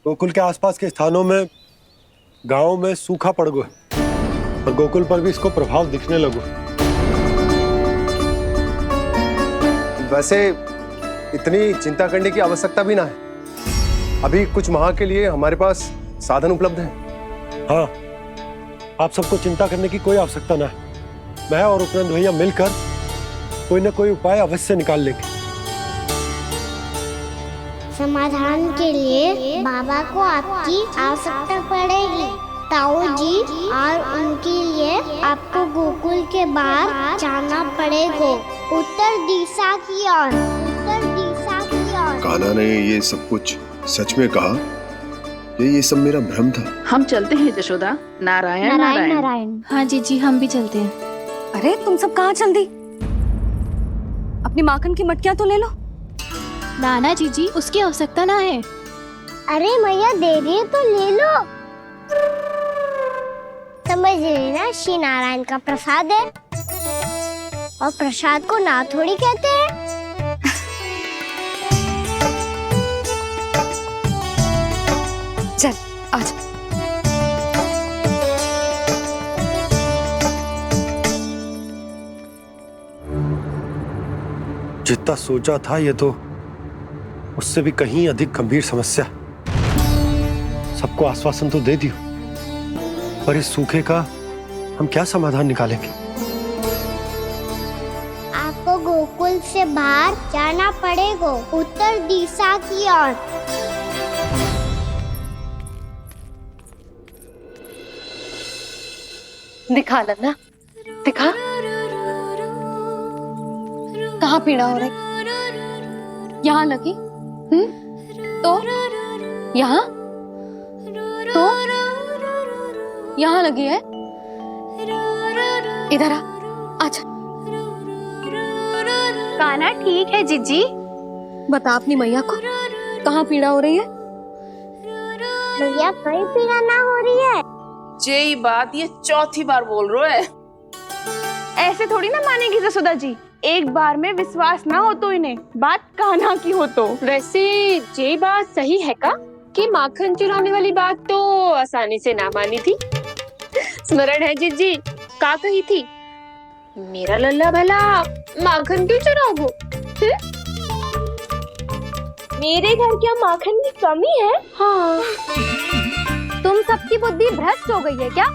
गोकुल के आसपास के स्थानों में, गांवों में सूखा पड़ गया और गोकुल पर भी इसको प्रभाव दिखने लगो। वैसे इतनी चिंता करने की आवश्यकता भी ना है। अभी कुछ माह के लिए हमारे पास साधन उपलब्ध है। हाँ, आप सबको चिंता करने की कोई आवश्यकता ना है। मैं और उपनंद भैया मिलकर कोई ना कोई उपाय अवश्य निकाल लेंगे। समाधान के लिए बाबा को आपकी आवश्यकता पड़ेगी। ताऊ जी और उनके लिए आपको गोकुल के बाहर जाना पड़ेगा, उत्तर दिशा की ओर। उत्तर दिशा की ओर। कान्हा ने ये सब कुछ सच में कहा? ये सब मेरा भ्रम था? हम चलते हैं जशोदा। नारायण नारायण नारायण। हाँ जीजी, हम भी चलते हैं। अरे तुम सब कहाँ चल दी? अपनी माखन की मटकियाँ तो ले लो। नाना जीजी, उसकी आवश्यकता ना है। अरे मैया दे रही है तो ले लो। समझ लेना, श्री नारायण का प्रसाद है और प्रसाद को ना थोड़ी कहते हैं। चल आज। जितना सोचा था ये तो उससे भी कहीं अधिक गंभीर समस्या। सबको आश्वासन तो दे दियो, पर इस सूखे का हम क्या समाधान निकालेंगे? आपको गोकुल से बाहर जाना पड़ेगा, उत्तर दिशा की ओर। दिखा लन्ना, दिखा। कहाँ पीड़ा हो रही? यहाँ लगी? तो यहाँ? तो यहाँ लगी है? इधर आ, आजा। कान्हा ठीक है जीजी। बता अपनी मैया को कहाँ पीड़ा हो रही है? भैया कहीं पीड़ा ना हो रही है। यही बात ये चौथी बार बोल रहे है। ऐसे थोड़ी ना मानेगी जसोदा जी। एक बार में विश्वास ना हो तो इन्हें, बात कान्हा की हो तो। वैसे ये बात सही है का कि माखन चुराने वाली बात तो आसानी से ना मानी थी। स्मरण है जीजी का कही थी, मेरा लल्ला भला माखन क्यों चुराओगे? मेरे घर क्या माखन की कमी है? हाँ। तुम सबकी बुद्धि भ्रष्ट हो गई है क्या?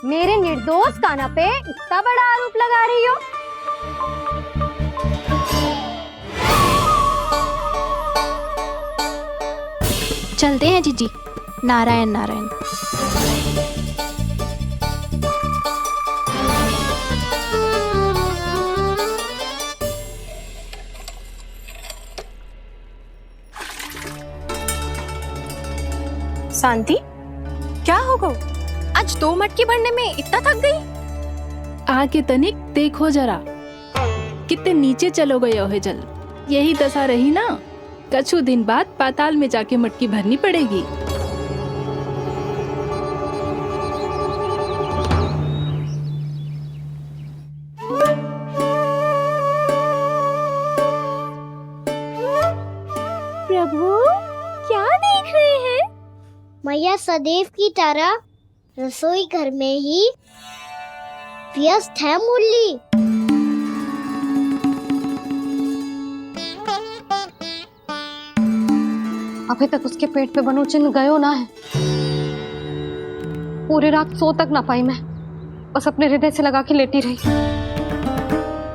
मेरे निर्दोष कान्हा पे इतना बड़ा आरोप लगा रही हो? चलते हैं जीजी। नारायण नारायण। शांति, क्या हो गो? आज 2 मटकी भरने में इतना थक गई? आके तनिक देखो जरा, कितने नीचे चलो गए हो जल। यही दशा रही ना, कछु दिन बाद पाताल में जाके मटकी भरनी पड़ेगी। प्रभु क्या देख रहे हैं? मैया सदैव की तरह रसोई घर में ही व्यस्त है मुरली। अभी तक उसके पेट पे बनो चिन्ह गयो ना है। पूरी रात सो तक ना पाई मैं, बस अपने हृदय से लगा के लेटी रही।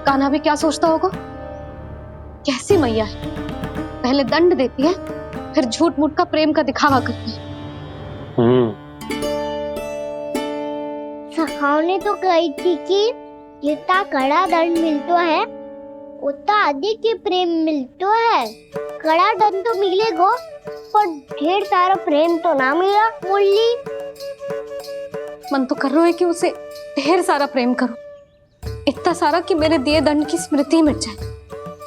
कान्हा भी क्या सोचता होगा? कैसी मैया है, पहले दंड देती है, फिर झूठ मूठ का प्रेम का दिखावा करती है। सखाओ ने तो कही थी कि जितना कड़ा दंड मिलता है उतना अधिक ही प्रेम मिलता है। कड़ा दंड तो मिलेगा पर ढेर सारा प्रेम तो ना मिला मुरली। मन तो कर रहा है कि उसे ढेर सारा प्रेम करो, इतना सारा कि मेरे दिए दंड की स्मृति मिट जाए।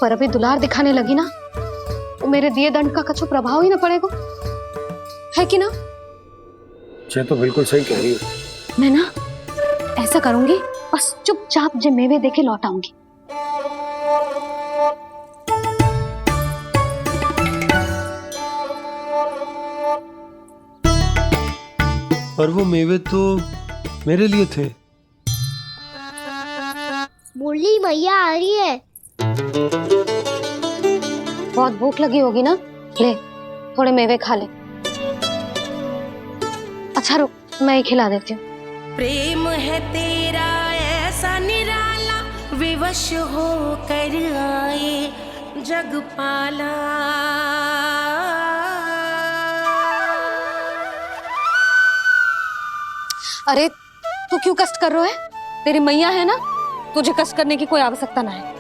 पर अभी दुलार दिखाने लगी ना, तो मेरे दिए दंड का कछु प्रभाव ही ना पड़ेगा, है कि ना? ये तो बिल्कुल सही कह रही हो। मैं ना ऐसा करूंगी, बस चुपचाप जे मेवे देके लौट आऊंगी। और वो मेवे तो मेरे लिए थे। बोली मैया आ रही है। बहुत भूख लगी होगी ना, ले थोड़े मेवे खा ले। अच्छा रुक, मैं ही खिला देती हूँ। प्रेम है तेरा ऐसा निराला, विवश हो कर आए जग पाला। अरे तू क्यों कष्ट कर रहा है? तेरी मैया है ना, तुझे कष्ट करने की कोई आवश्यकता ना है।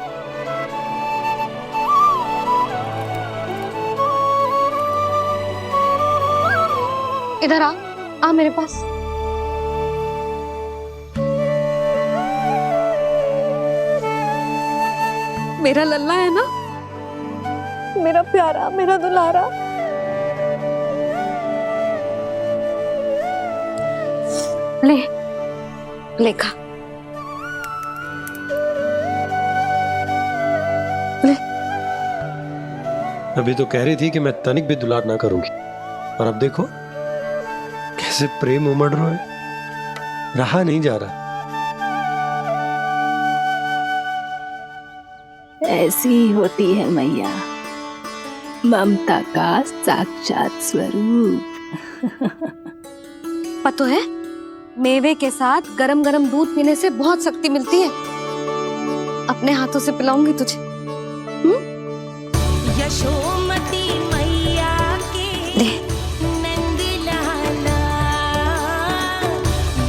इधर आ मेरे पास। मेरा लल्ला है ना, मेरा प्यारा, मेरा दुलारा। ले ले खा, ले। अभी तो कह रही थी कि मैं तनिक भी दुलार ना करूंगी, और अब देखो कैसे प्रेम उमड़ रहा है, रहा नहीं जा रहा। ऐसी ही होती है मैया, ममता का साक्षात स्वरूप। पता है, मेवे के साथ गरम गरम दूध पीने से बहुत शक्ति मिलती है। अपने हाथों से पिलाऊंगी तुझे। यशोमती मैया के ले। नंद लाला,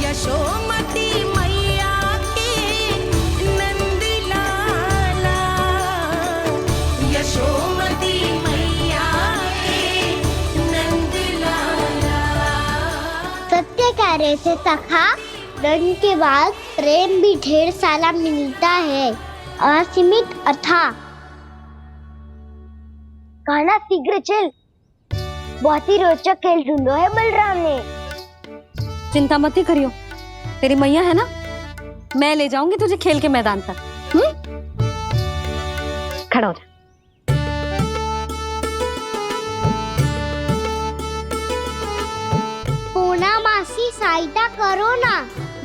यशोमती मैया के नंद लाला, यशोमती मैया के नंद लाला। सत्य कह रहे थे सखा, दंड के बाद प्रेम भी ढेर सारा मिलता है, असीमित अथाह। गाना शीघ्र चल, बहुत ही रोचक खेल ढूंढो है बलराम ने। चिंता मत ही करियो, तेरी मैया है ना, मैं ले जाऊंगी तुझे खेल के मैदान तक। खड़ा हो जा। पूना मासी सहायता करो ना,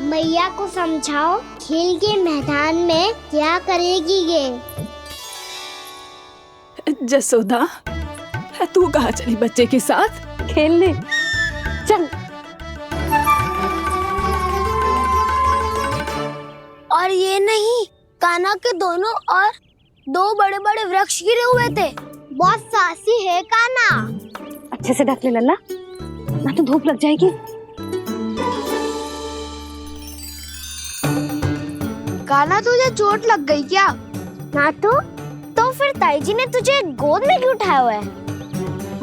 मैया को समझाओ खेल के मैदान में क्या करेगी ये। जसोदा, तू कहाँ चली बच्चे के साथ? खेलने चल। और ये नहीं, कान्हा के दोनों और दो बड़े बड़े वृक्ष गिरे हुए थे। बहुत साहसी है कान्हा। अच्छे से ढक ले लल्ला, ना तो धूप लग जाएगी। कान्हा तुझे चोट लग गई क्या? ना तो फिर ताई जी ने तुझे गोद में क्यों उठाया हुआ है?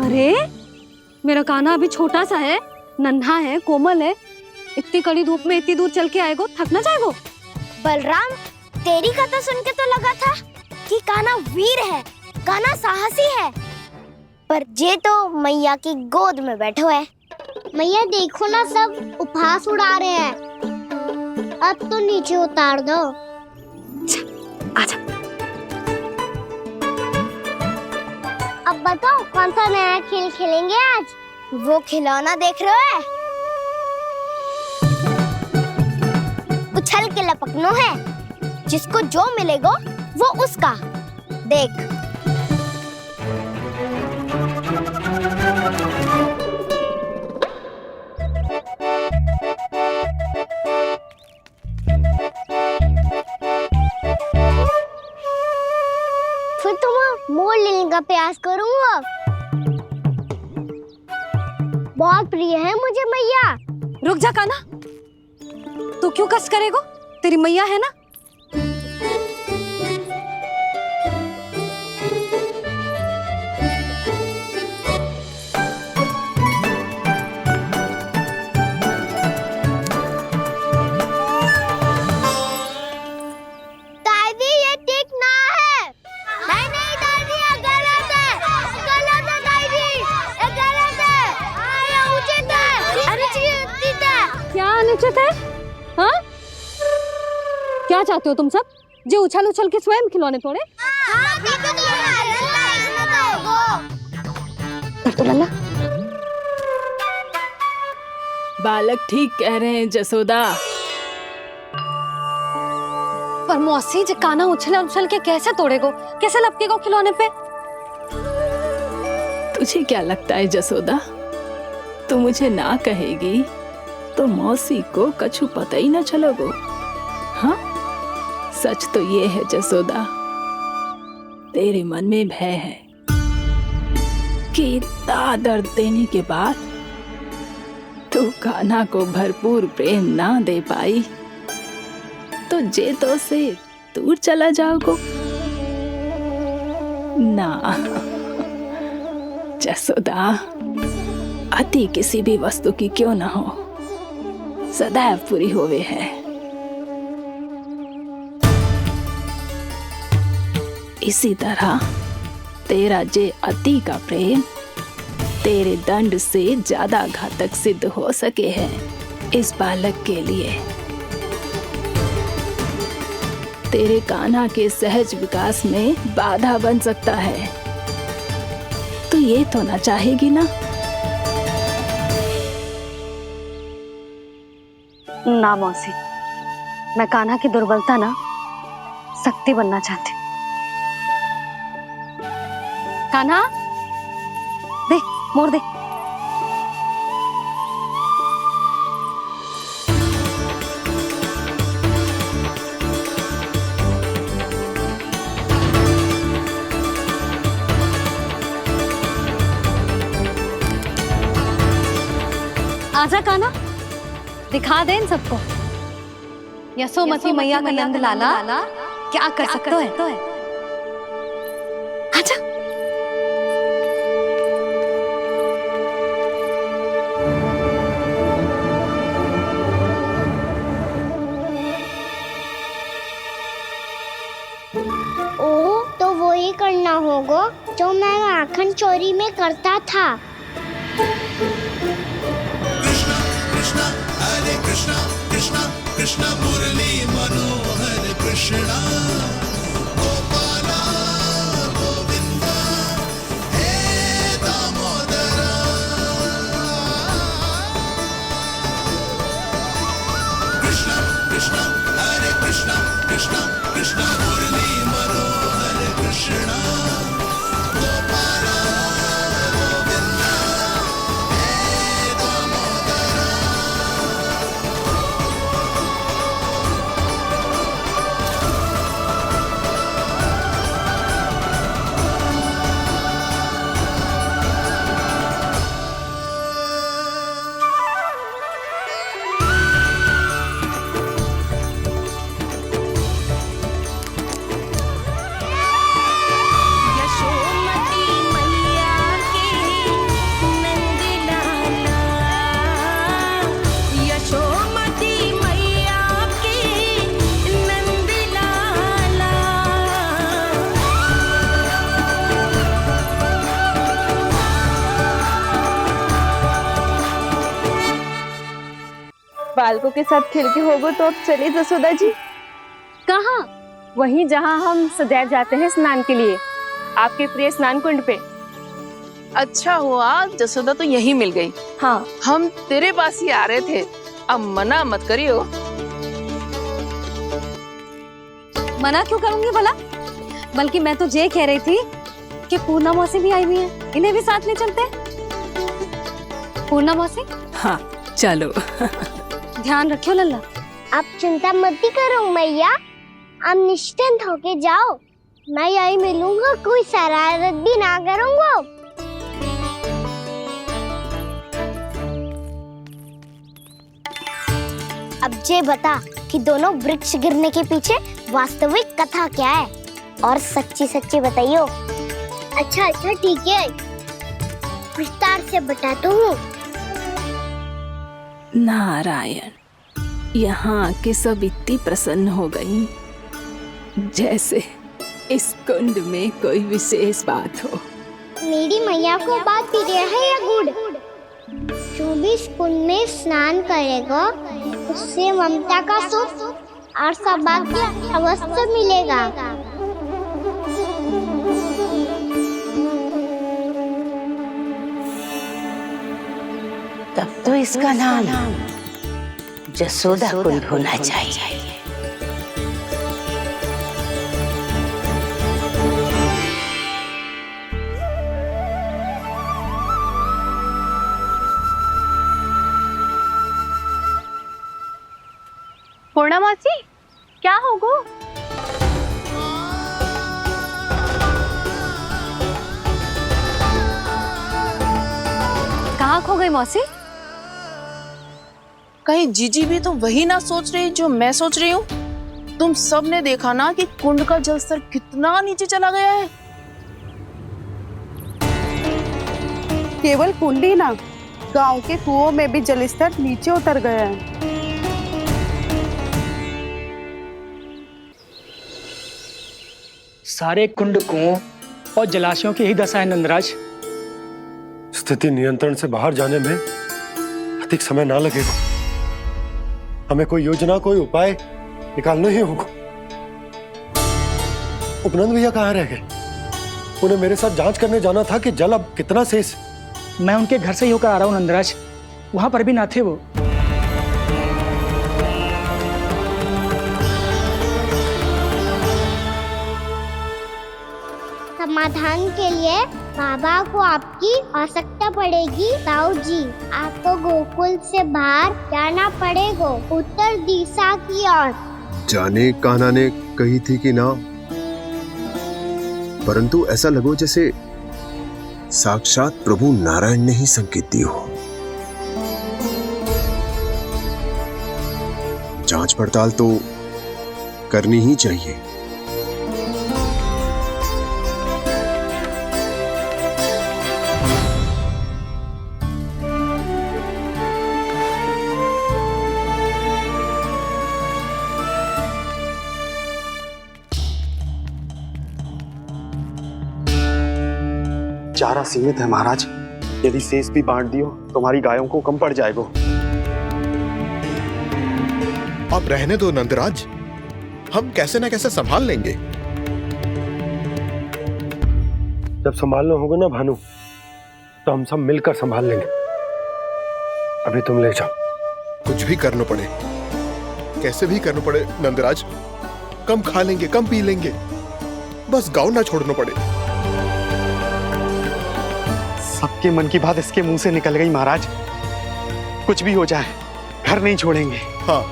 अरे मेरा कान्हा अभी छोटा सा है, नन्हा है, कोमल है। इतनी कड़ी धूप में इतनी दूर चल के आएगो, थक ना जाएगो। बलराम, तेरी कथा सुन के तो लगा था कि कान्हा वीर है, कान्हा साहसी है, पर ये तो मैया की गोद में बैठो है। मैया देखो ना, सब उपहास उड़ा रहे हैं। अब तो नीचे उतार दो। आजा। अब बताओ कौन सा नया खेल खेलेंगे आज? वो खिलौना देख रहे हो? उछल के लपकनो है, जिसको जो मिलेगा वो उसका। देख। फिर तुम मोड़ लेने का प्रयास करूंगा। बहुत प्रिय है मुझे मैया। रुक जा कान्हा, तू क्यों कष्ट करेगो? तेरी मैया है ना। दादी ये ठीक ना है। नहीं दादी, ये गलत है। गलत है दादी, ये गलत है। ये उचित है, अनुचित है। क्या अनुचित है? हाँ? क्या चाहते हो तुम सब? जो उछल उछल के स्वयं खिलौने तोड़े? तो लल्ला, बालक ठीक कह रहे हैं जसोदा। पर मौसी जे काना उछल उछल के कैसे तोड़ेगो, कैसे लपकेगो खिलौने पे? तुझे क्या लगता है जसोदा, तू मुझे ना कहेगी तो मौसी को कछु पता ही न चलोगो। हाँ, सच तो ये है जसोदा, तेरे मन में भय है कि इतना दर्द देने के बाद तू कान्हा को भरपूर प्रेम ना दे पाई तो जेतो से दूर चला जाओगो ना। जसोदा, अति किसी भी वस्तु की क्यों ना हो, सदैव पूरी होवे है। इसी तरह तेरा जे अति का प्रेम तेरे दंड से ज्यादा घातक सिद्ध हो सके है इस बालक के लिए। तेरे कान्हा के सहज विकास में बाधा बन सकता है। तू ये तो ना चाहेगी ना? ना मौसी, मैं कान्हा की दुर्बलता ना शक्ति बनना चाहती। कान्हा, दे मोड़ दे। आजा कान्हा, दिखा दे इन सबको यशोमती मैया का नंद लाला क्या कर सकता है। आजा। ओ, तो वो ही करना होगा जो मैं माखन चोरी में करता था। कृष्ण मुरली मनोहर कृष्णा गोपाला गोविंदा हे दामोदरा। कृष्ण कृष्ण हरे कृष्ण कृष्ण कृष्ण मुरली मनोहर कृष्णा गोपाला गोविंदा हे दामोदरा। यशोमती मैया के नंद लाला, यशोमती मैया के नंद लाला। बालकों के साथ खेल के होगो तो अब चले जसोदा जी। कहाँ? वहीं जहाँ हम सदैव जाते हैं स्नान के लिए, आपके प्रिय स्नान कुंड पे। अच्छा हुआ जसोदा तो यहीं मिल गई। हाँ, हम तेरे पास ही आ रहे थे, अब मना मत करियो। मना क्यों करूंगी भला? बल्कि मैं तो ये कह रही थी कि पूर्णा मौसी भी आई हुई है, इन्हें भी साथ ले चलते। पूर्णा मौसी, हाँ चलो। ध्यान रखियो लल्ला। आप चिंता मत करो मैया, आप निश्चिंत होके जाओ, मैं यही मिलूंगा, कोई शरारत भी ना करूंगा। अब ये बता कि दोनों वृक्ष गिरने के पीछे वास्तविक कथा क्या है, और सच्ची सच्ची बताइयो। अच्छा अच्छा ठीक है, विस्तार से बताता हूँ। नारायण, यहाँ के सब इतनी प्रसन्न हो गई जैसे इस कुंड में कोई विशेष बात हो। मेरी मैया को बात प्रिय है या गुड़? जो भी इस कुंड में स्नान करेगा उससे ममता का सुख और सौभाग्य अवश्य मिलेगा। तब तो इसका नाम जसोदा कुंड होना चाहिए। पूर्णा मौसी, क्या होगो? कहाँ खो गई मौसी? कहीं जीजी भी तो वही ना सोच रही जो मैं सोच रही हूँ। तुम सब ने देखा ना कि कुंड का जलस्तर कितना नीचे चला गया है। केवल कुंड ही ना, गांव के कुओं में भी जलस्तर नीचे उतर गया है। सारे कुंड कुओं और जलाशयों की ही दशा है नंदराज। स्थिति नियंत्रण से बाहर जाने में अधिक समय ना लगेगा। हमें कोई योजना, कोई उपाय निकालना ही होगा। उपनंद भैया कहाँ रह गए? उन्हें मेरे साथ जांच करने जाना था कि जल अब कितना शेष। मैं उनके घर से ही होकर आ रहा हूँ नंदराज, वहां पर भी ना थे वो। समाधान के लिए बाबा को आपकी आवश्यकता पड़ेगी। ताऊ जी, आपको गोकुल से बाहर जाना पड़ेगा, उत्तर दिशा की ओर। जाने कान्हा ने कही थी कि ना, परंतु ऐसा लगो जैसे साक्षात प्रभु नारायण ने ही संकेत दी हो। जांच पड़ताल तो करनी ही चाहिए। चारा सीमित है महाराज, यदि शेष भी बांट दियो तो हमारी गायों को कम पड़ जाएगा। अब रहने दो नंदराज, हम कैसे न कैसे संभाल लेंगे। जब संभालना होगा ना भानु, तो हम सब मिलकर संभाल लेंगे। अभी तुम ले जाओ। कुछ भी करना पड़े, कैसे भी करना पड़े नंदराज, कम खा लेंगे, कम पी लेंगे, बस गांव ना छोड़ना पड़े। सबके मन की बात इसके मुंह से निकल गई महाराज। कुछ भी हो जाए, घर नहीं छोड़ेंगे। हाँ,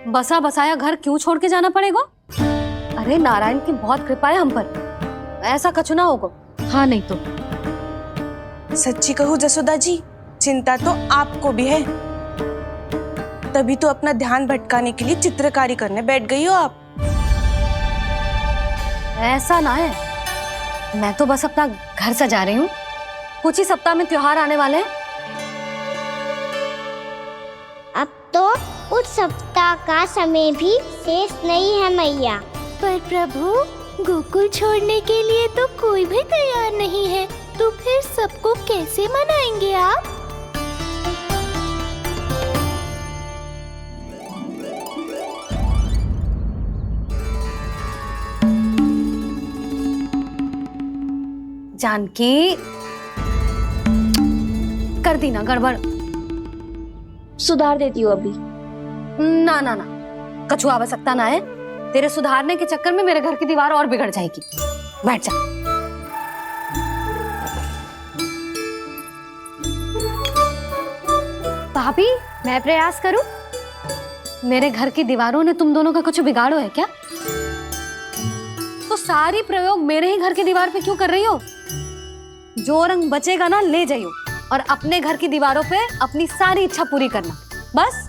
बसा बसाया घर क्यों छोड़ के जाना पड़ेगा? अरे नारायण की बहुत कृपा है हम पर, ऐसा कछु ना होगा। हाँ नहीं तो सच्ची कहूँ जसोदा जी, चिंता तो आपको भी है, तभी तो अपना ध्यान भटकाने के लिए चित्रकारी करने बैठ गई हो आप। ऐसा ना है, मैं तो बस अपना घर सजा रही हूँ। कुछ ही सप्ताह में त्योहार आने वाले हैं। अब तो उस सप्ताह का समय भी शेष नहीं है मैया। पर प्रभु, गोकुल छोड़ने के लिए तो कोई भी तैयार नहीं है, तो फिर सबको कैसे मनाएंगे आप? जानकी, कर दी ना गड़बड़। सुधार देती हूँ अभी। ना ना ना, कछु आवश्यकता ना है। तेरे सुधारने के चक्कर में मेरे घर की दीवार और बिगड़ जाएगी। बैठ जा। भाभी, मैं प्रयास करूं? मेरे घर की दीवारों ने तुम दोनों का कुछ बिगाड़ो है क्या? तो सारी प्रयोग मेरे ही घर की दीवार पे क्यों कर रही हो? जो रंग बचेगा ना ले जाइयो, और अपने घर की दीवारों पे अपनी सारी इच्छा पूरी करना, बस।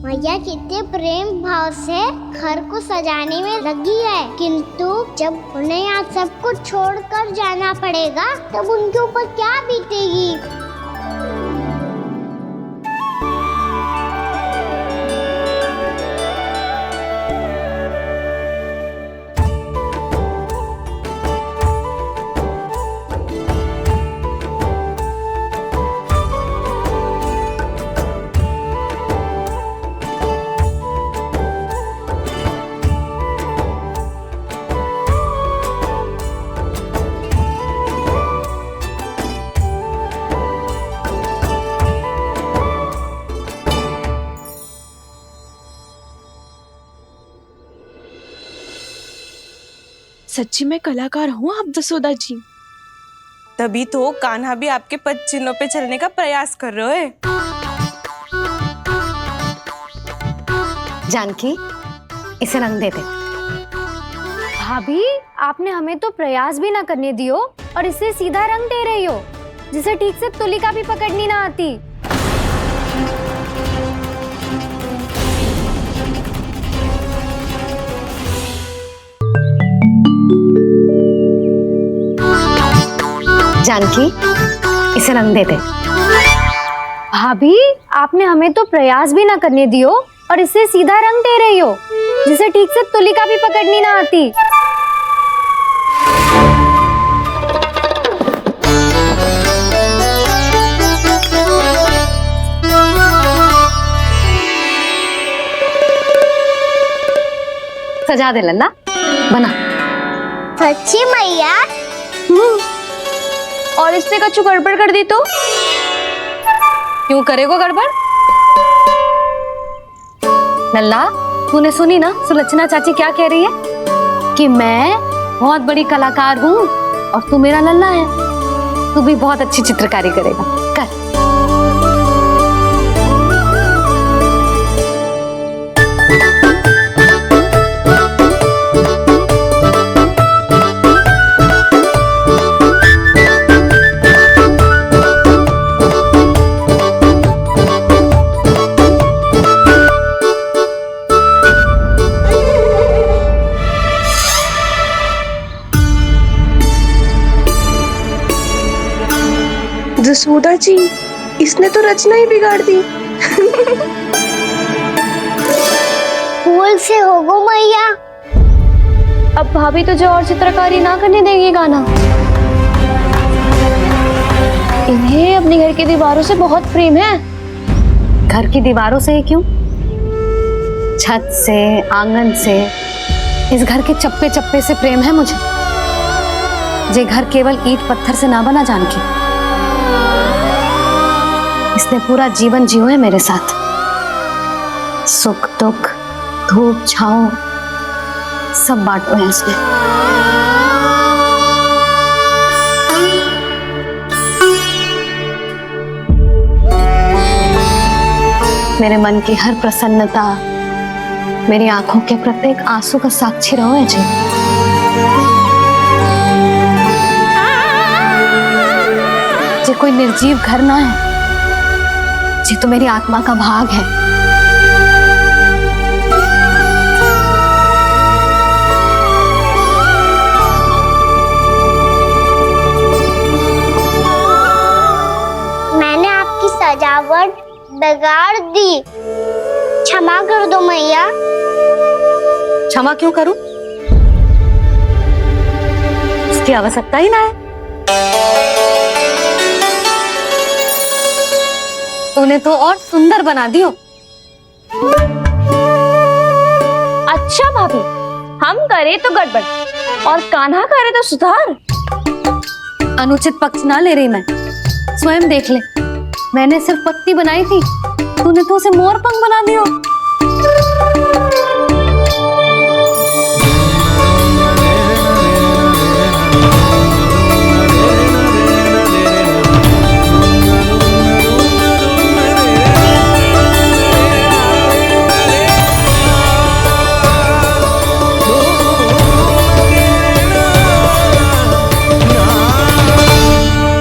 मैया कितने प्रेम भाव से घर को सजाने में लगी है, किंतु जब उन्हें यहाँ सब कुछ छोड़कर जाना पड़ेगा तब उनके ऊपर क्या बीतेगी? सच्ची में कलाकार हूँ आप जसोदा जी। तभी तो कान्हा भी आपके पद चिन्हों पे चलने का प्रयास कर रहे है। जानकी, इसे रंग दे दे। भाभी, आपने हमें तो प्रयास भी ना करने दियो और इसे सीधा रंग दे रही हो, जिसे ठीक से तुलिका भी पकड़नी ना आती। जानकी, इसे रंग दे दे। भाभी, आपने हमें तो प्रयास भी ना करने दियो और इसे सीधा रंग दे रही हो, जिसे ठीक से तुलिका भी पकड़नी ना आती। सजा दे लल्ला, बना। सच्ची मैया? और इसने कछु गड़बड़ कर दी तो? क्यों करेगो गड़बड़? लल्ला, तूने सुनी ना सुलक्षणा चाची क्या कह रही है कि मैं बहुत बड़ी कलाकार हूँ और तू मेरा लल्ला है, तू भी बहुत अच्छी चित्रकारी करेगा। कर। जसोदा जी, इसने तो रचना ही बिगाड़ दी। फूल से होगो मैया। अब भाभी तुझे और चित्रकारी ना करने देंगी गाना। इन्हें अपने घर की दीवारों से बहुत प्रेम है। घर की दीवारों से क्यों? छत से, आंगन से, इस घर के चप्पे चप्पे से प्रेम है मुझे। ये घर केवल ईंट पत्थर से ना बना जानकी, इसने पूरा जीवन जियो है मेरे साथ। सुख दुख, धूप छांव सब बांटो है इसने। मेरे मन की हर प्रसन्नता, मेरी आंखों के प्रत्येक आंसू का साक्षी रहो है जी। ये कोई निर्जीव घर ना है, ये तो मेरी आत्मा का भाग है। मैंने आपकी सजावट बिगाड़ दी, क्षमा कर दो मैया। क्षमा क्यों करूं? इसकी आवश्यकता ही ना है। तूने तो और सुंदर बना दियो। अच्छा भाभी, हम करे तो गड़बड़ और कान्हा करे तो सुधार। अनुचित पक्ष ना ले रही मैं, स्वयं देख ले। मैंने सिर्फ पत्ती बनाई थी, तूने तो उसे मोर पंख बना दियो।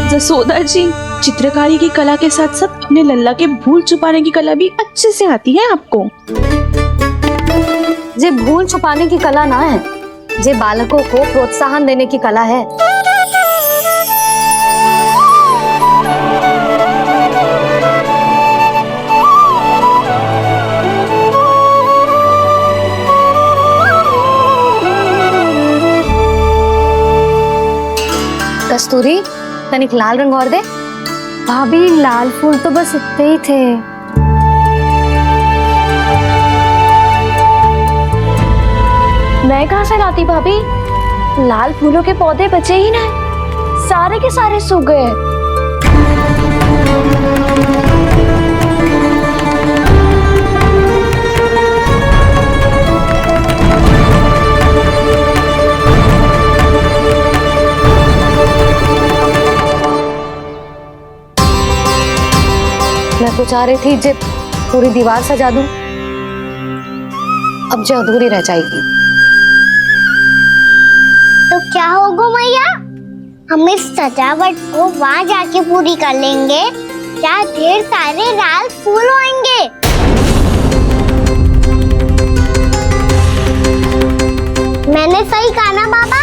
जसोदा जी, चित्रकारी की कला के साथ साथ अपने लल्ला के भूल छुपाने की कला भी अच्छे से आती है आपको। ये भूल छुपाने की कला ना है, ये बालकों को प्रोत्साहन देने की कला है। कस्तूरी, तनिक लाल रंग और दे। भाभी, लाल फूल तो बस इतने ही थे। मैं कहाँ से लाती भाभी? लाल फूलों के पौधे बचे ही ना, सारे के सारे सूख गए। मैं तो चाह रही थी जे पूरी दीवार सजा दूं, अब जो अधूरी रह जाएगी। तो क्या होगा मैया, हम इस सजावट को वहाँ जाके पूरी कर लेंगे, जहाँ ढेर सारे लाल फूल होंगे। मैंने सही कहा ना बाबा?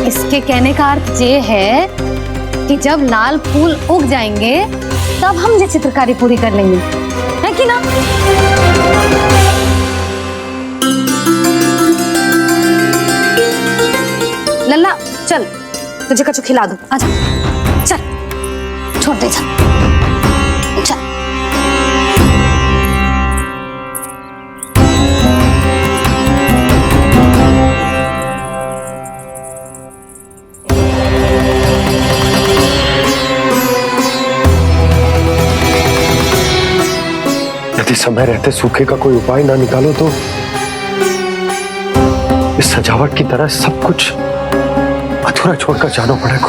इसके कहने का अर्थ ये है कि जब लाल फूल उग जाएंगे तब हम ये चित्रकारी पूरी कर लेंगे, है कि ना? लल्ला चल, तुझे कछु खिला दूं, आजा चल, छोड़ दे चल। यदि समय रहते सूखे का कोई उपाय ना निकालो तो इस सजावट की तरह सब कुछ अधूरा छोड़कर जाना पड़ेगा।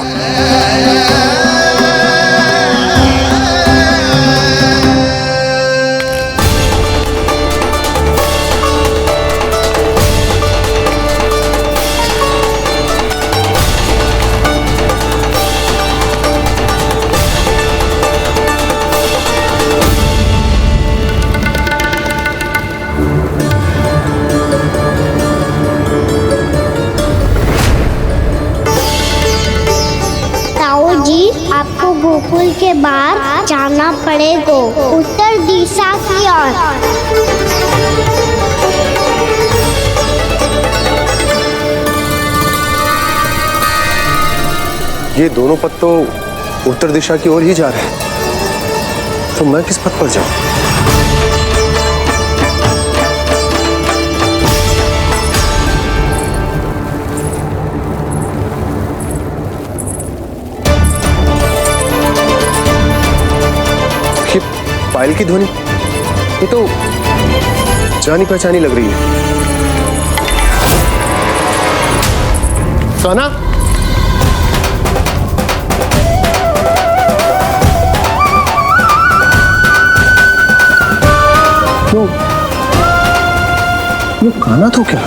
आपको गोकुल के बाहर जाना पड़ेगा, उत्तर दिशा की ओर। ये दोनों पथ तो उत्तर दिशा की ओर ही जा रहे हैं, तो मैं किस पथ पर जाऊं? पायल की ध्वनि, ये तो जानी पहचानी लग रही है। कान्हा, ये कान्हा तो क्या?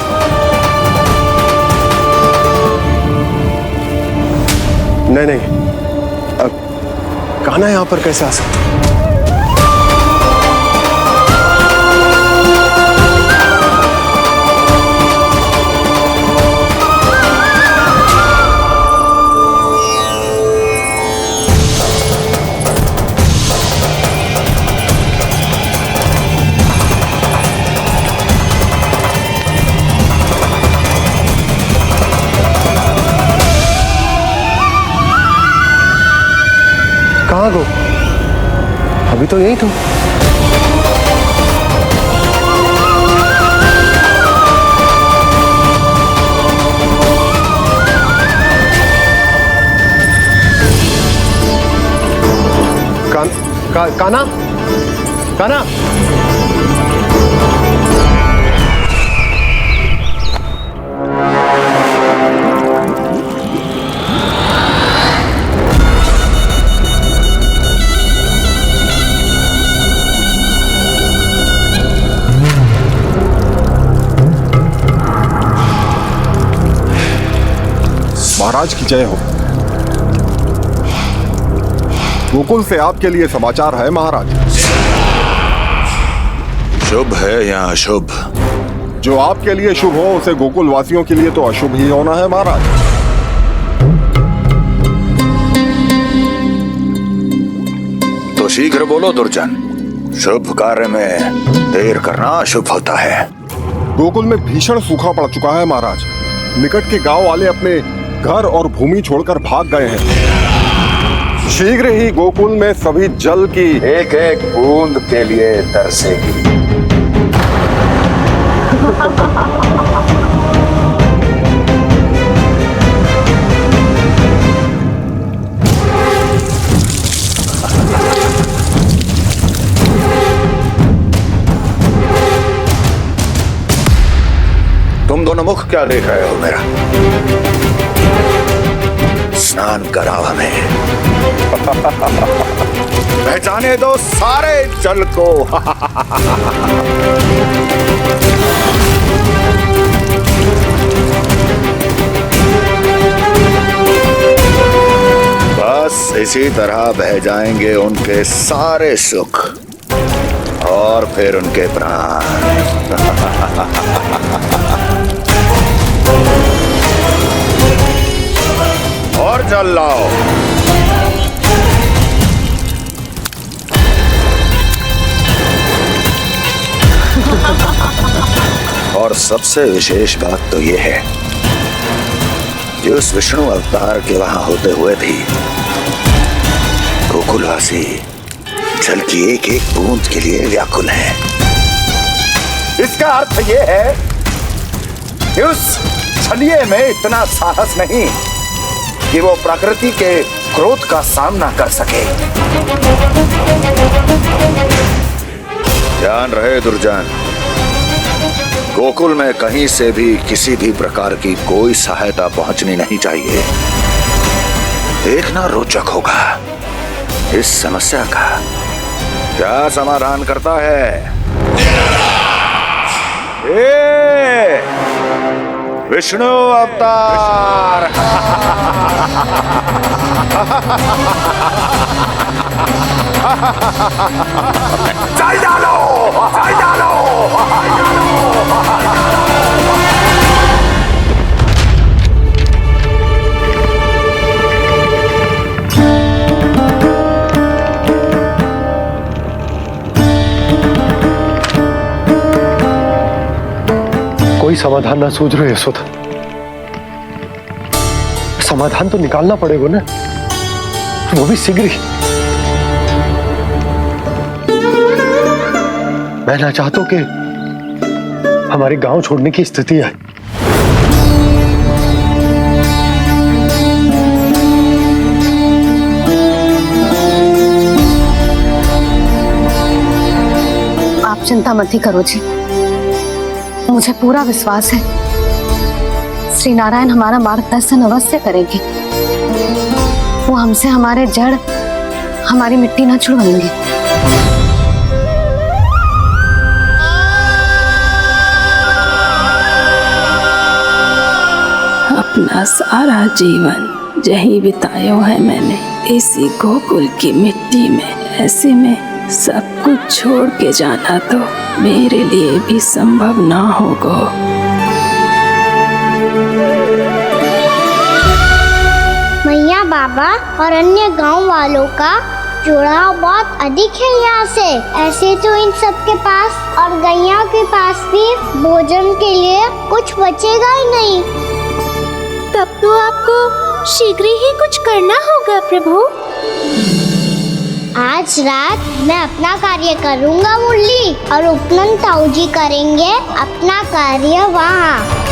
नहीं, कान्हा यहां पर कैसे आ सकता? कहाँ गो? अभी तो यही तो। कान्हा, कान्हा, महाराज की जय हो। गोकुल से आपके लिए समाचार है महाराज। शुभ है या अशुभ? जो आपके लिए शुभ हो उसे गोकुल वासियों के लिए तो अशुभ ही होना है महाराज। तो शीघ्र बोलो दुर्जन, शुभ कार्य में देर करना अशुभ होता है। गोकुल में भीषण सूखा पड़ चुका है महाराज। निकट के गांव वाले अपने घर और भूमि छोड़कर भाग गए हैं। शीघ्र ही गोकुल में सभी जल की एक एक बूंद के लिए तरसेगी। तुम दोनों मुख क्या देख रहे हो मेरा? स्नान कराओ हमें। पहचाने दो सारे जल को। बस इसी तरह बह जाएंगे उनके सारे सुख और फिर उनके प्राण। और जल लाओ। और सबसे विशेष बात तो यह है कि उस विष्णु अवतार के वहां होते हुए भी गोकुलवासी जल की एक एक बूंद के लिए व्याकुल है। इसका अर्थ यह है कि उस छलिए में इतना साहस नहीं कि वो प्रकृति के क्रोध का सामना कर सके। ध्यान रहे दुर्जन, गोकुल में कहीं से भी किसी भी प्रकार की कोई सहायता पहुंचनी नहीं चाहिए। देखना रोचक होगा इस समस्या का क्या समाधान करता है। विष्णु अवतार। चल डालो, चल डालो। कोई समाधान ना सूझ रहे यशोदा। समाधान तो निकालना पड़ेगा ना, वो भी शीघ्र ही। मैं ना चाहता हूं कि हमारे गांव छोड़ने की स्थिति आए। आप चिंता मत ही करो जी, मुझे पूरा विश्वास है श्री नारायण हमारा मार्गदर्शन अवश्य करेंगे। वो हमसे हमारे जड़, हमारी मिट्टी न छुड़वाएंगे। अपना सारा जीवन यही बिताया है मैंने, इसी गोकुल की मिट्टी में। ऐसे में सब कुछ छोड़ के जाना तो मेरे लिए भी संभव ना होगा। मैया, बाबा और अन्य गांव वालों का जुड़ाव बहुत अधिक है यहाँ से। ऐसे तो इन सब के पास और गैया के पास भी भोजन के लिए कुछ बचेगा ही नहीं। तब तो आपको शीघ्र ही कुछ करना होगा प्रभु। आज रात मैं अपना कार्य करूँगा मुरली, और उपनंद ताऊ जी करेंगे अपना कार्य वहाँ।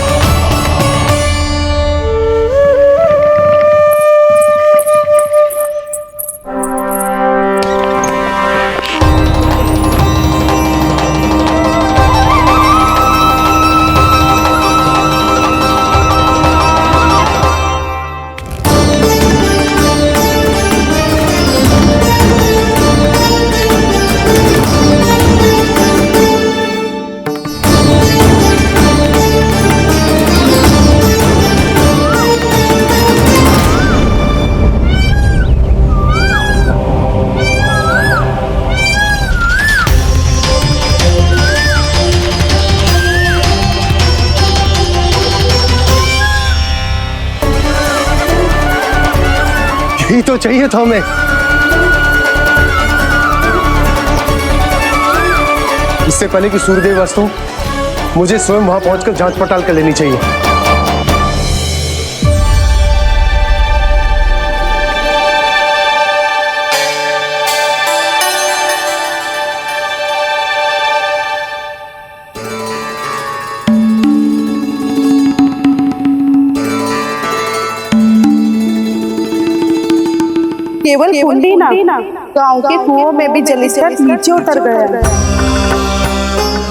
यही तो चाहिए था हमें। इससे पहले कि सूर्यदेव वस्तु, मुझे स्वयं वहां पहुंचकर जांच पड़ताल कर लेनी चाहिए। केवल कुंडी ना, गांव के कुओं में भी जलस्तर नीचे उतर गया।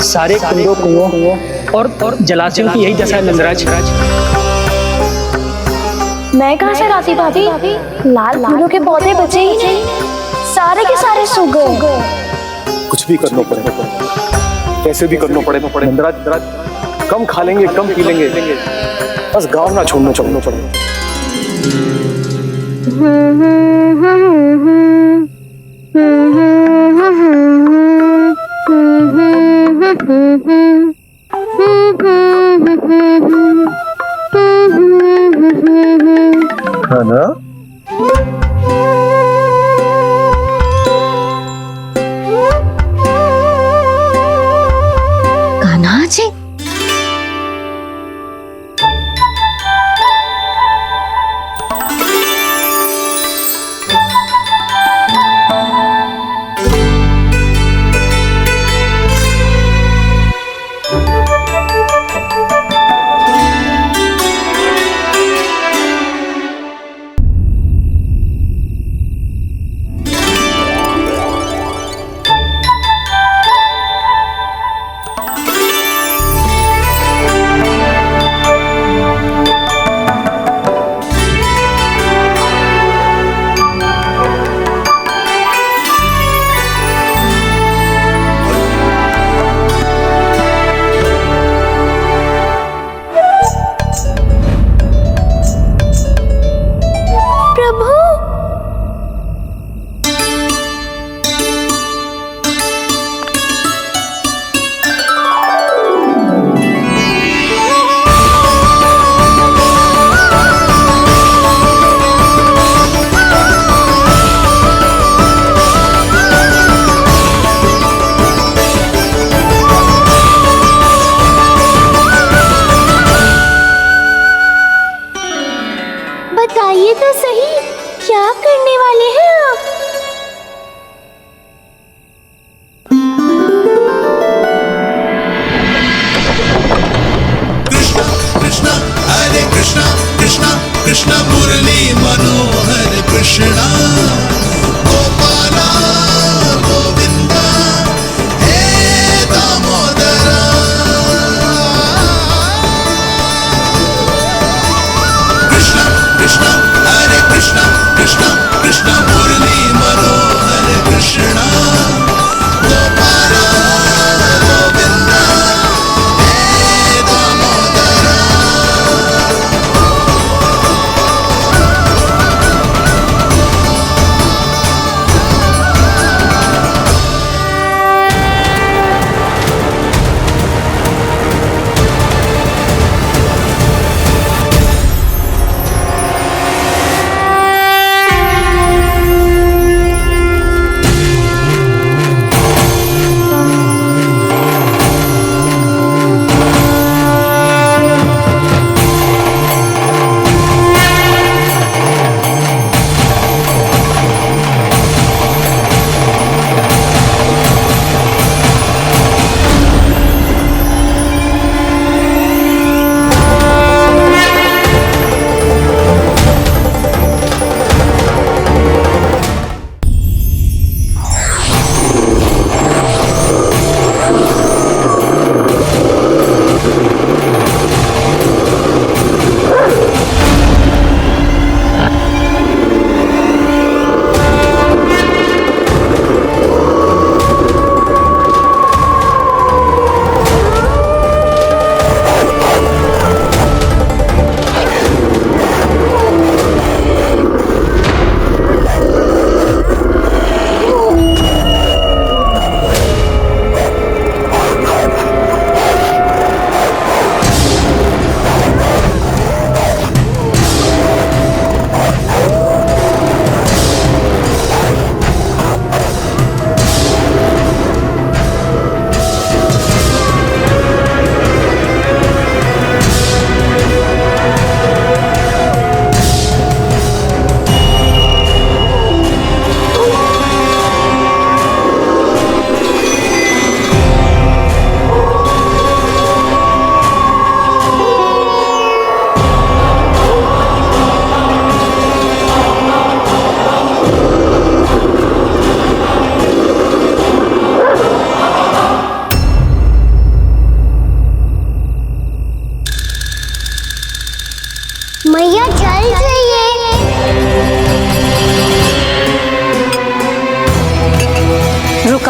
सारे कुंडों, कुओं और जलाशयों की यही दशा है नंदराज। मैं कहाँ से लाती भाभी? लाल फूलों के पौधे बचे ही नहीं। सारे के सारे सो गए। कुछ भी करना पड़ेगा, कैसे भी करना पड़ेगा। नंदराज कम खा लेंगे, कम पी लेंगे, बस गाँव ना छोड़ना पड़ेगा। है ना? कान्हा जी,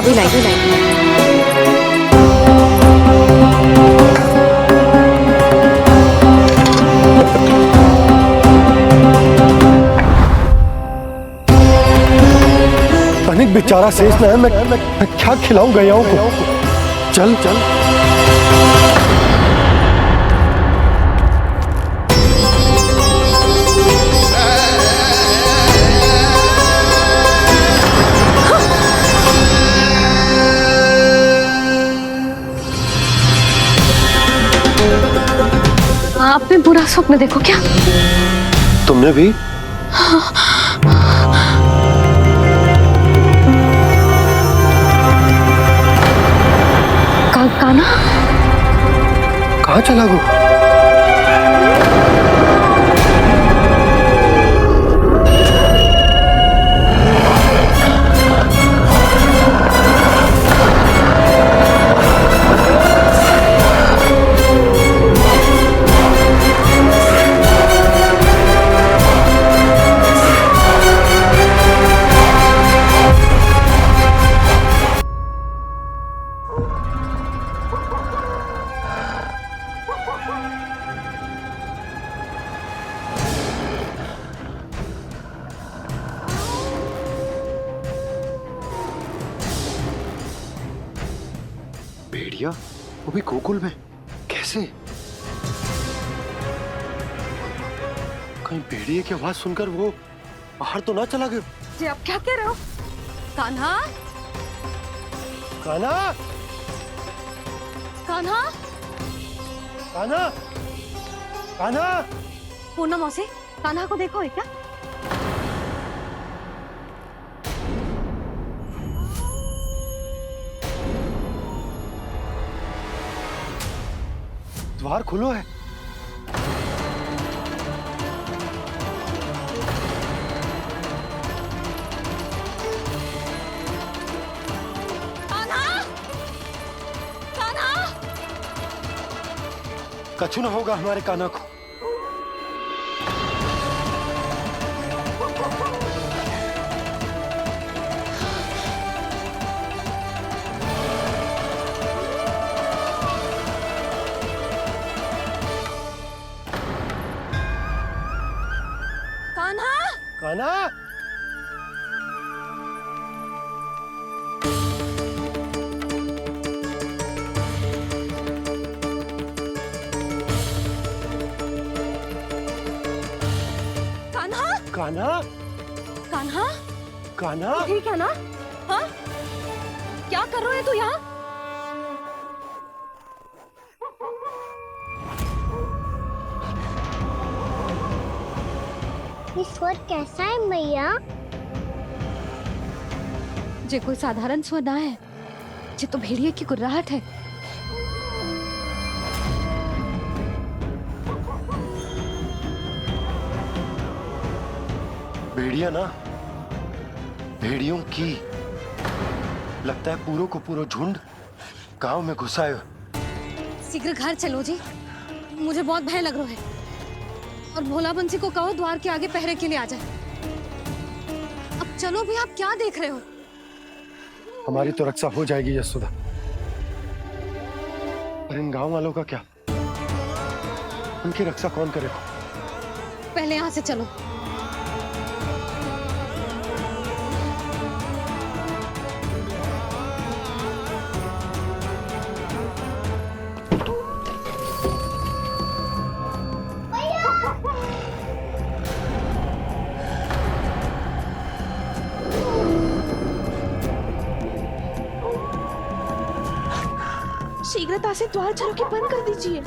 कभी लाएगी। अनिक बेचारा शेष ना है, मैं क्या खिलाऊं गयाओं को। चल चल आपने बुरा स्वप्न देखो क्या? तुमने भी? काना कहाँ चला गो? भेड़िया वो भी गोकुल में कैसे? कहीं भेड़िए की आवाज सुनकर वो बाहर तो ना चला गया? जी आप क्या कह रहे हो? कान्हा, कान्हा, कान्हा, कान्हा, कान्हा। पूनम मौसी, कान्हा को देखो है क्या? द्वार खुलो है। कछु ना होगा हमारे कान्हा को। कान्हा, कान्हा, कान्हा, कान्हा, कान्हा, ठीक है ना? हाँ? क्या कर रहे हो तू यहाँ? ये स्वर कैसा है मैया? जे कोई साधारण स्वर ना है, जे तो भेड़िए की गुर्राहट है। भेड़िया ना, भेड़ियों की लगता है पूरो को पूरो झुंड गांव में घुसा है। शीघ्र घर चलो जी, मुझे बहुत भय लग रहा है। और भोला बंसी को कहो द्वार के आगे पहरे के लिए आ जाए। अब चलो भी, आप क्या देख रहे हो? हमारी तो रक्षा हो जाएगी यशोदा, पर इन गांव वालों का क्या? उनकी रक्षा कौन करेगा? पहले यहाँ से चलो। शीघ्रता से द्वार चारों के बंद कर दीजिए।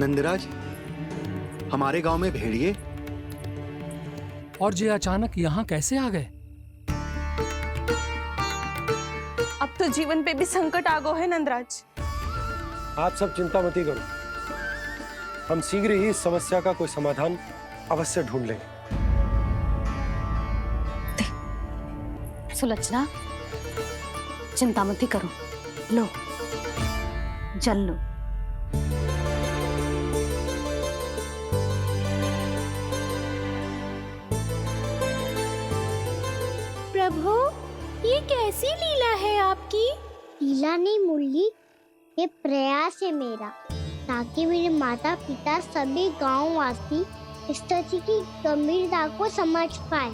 नंदराज, हमारे गांव में भेड़िए? और ये अचानक यहाँ कैसे आ गए? अब तो जीवन पे भी संकट आ गो है नंदराज। आप सब चिंता मत करो, हम शीघ्र ही इस समस्या का कोई समाधान अवश्य ढूंढ लेंगे। सुलक्षणा, चिंता मत करो, लो जल लो। प्रभु, ये कैसी लीला है आपकी? लीला नहीं मुरली, ये प्रयास है मेरा, ताकि मेरे माता पिता सभी गांव वासी इस स्थिति की गंभीरता को समझ पाए।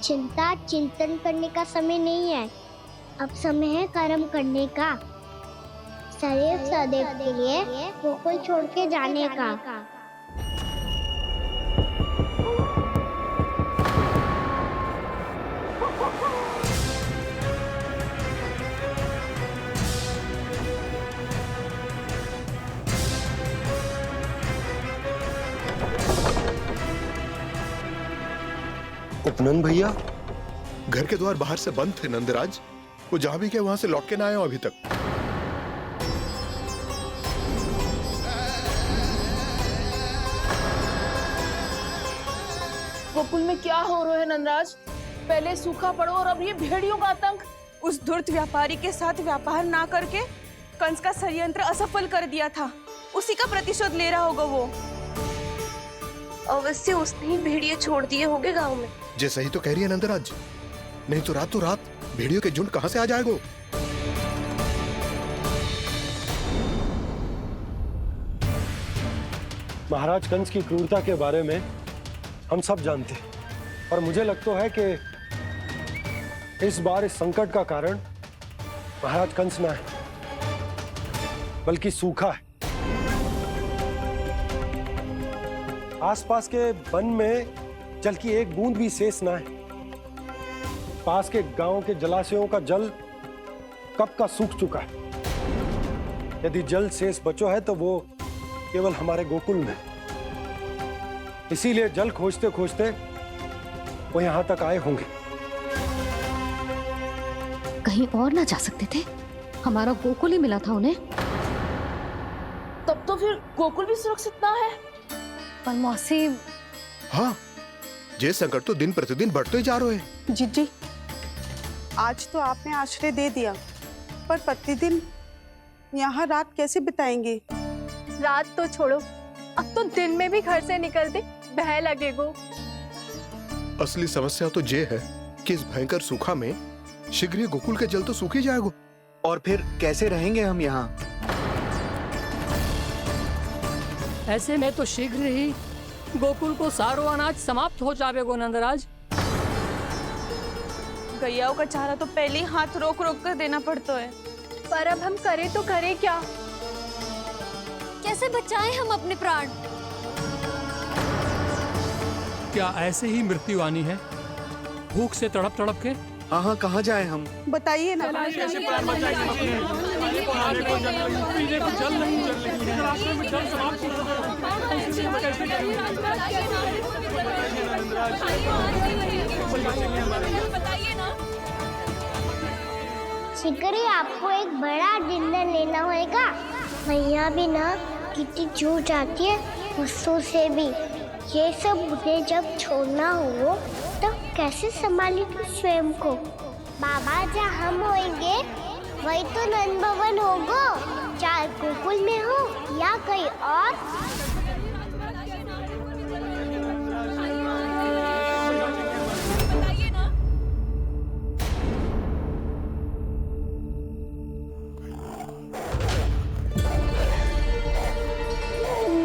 चिंता चिंतन करने का समय नहीं है, अब समय है कर्म करने का, सदैव सदैव के लिए गोकुल छोड़ के जाने का। उपनंद भैया, घर के द्वार बाहर से बंद थे नंदराज, वो जहां भी गए वहां से लौट के ना आए हो अभी तक। गोकुल में क्या हो रहा है नंदराज? पहले सूखा पड़ो और अब ये भेड़ियों का आतंक। उस धूर्त व्यापारी के साथ व्यापार ना करके कंस का षड्यंत्र असफल कर दिया था, उसी का प्रतिशोध ले रहा होगा वो। अवश्य उसने ही भेड़िए छोड़ दिए होंगे गांव में। जैसा ही तो कह रही है नंदराज, नहीं तो रात भेड़ियों के झुंड कहां से आ जाएगा? महाराज कंस की क्रूरता के बारे में हम सब जानते हैं, और मुझे लगता है कि इस बार इस संकट का कारण महाराज कंस ना है, बल्कि सूखा है। आसपास के वन में जल की एक बूंद भी शेष ना है। पास के गांव के जलाशयों का जल कब का सूख चुका है। यदि जल शेष बचो है तो वो केवल हमारे गोकुल में। इसीलिए जल खोजते खोजते वो यहां तक आए होंगे। कहीं और ना जा सकते थे? हमारा गोकुल ही मिला था उन्हें। तब तो फिर गोकुल भी सुरक्षित ना है। पर मौसी, हाँ, ये संकट तो दिन प्रतिदिन बढ़ते ही जा रहे हैं। जीजी, आज तो आपने आश्रय दे दिया, पर प्रतिदिन यहाँ रात कैसे बिताएंगे? रात तो छोड़ो, अब तो दिन में भी घर से निकलते भय लगेगो। असली समस्या तो ये है कि इस भयंकर सूखा में शीघ्र ही गोकुल के जल तो सूख ही जाएगा। और फिर कैसे रहेंगे हम यहाँ? ऐसे में तो शीघ्र ही गोकुल को सारो अनाज समाप्त हो जाएगा नंदराज। गैयाओं का चारा तो पहले ही हाथ रोक रोक कर देना पड़ता है। पर अब हम करें तो करें क्या? कैसे बचाएं हम अपने प्राण? क्या ऐसे ही मृत्यु आनी है, भूख से तड़प तड़प के? हाँ हाँ, कहाँ जाए हम? बताइए ना। कैसे प्राण बचाएंगे अपने? खाने को जल नहीं, पीने को जल नहीं, रास्ते में जल समाप्त हो शीघ्र ही आपको एक बड़ा डिनर लेना होगा। मैया भी ना कितनी जूझ आती है गुस्सों से भी। ये सब मुझे जब छोड़ना हो तो कैसे संभाली तू स्वयं को? बाबा जहाँ हम होंगे वही तो नंद भवन होगा, चाहे गोकुल में हो या कहीं और।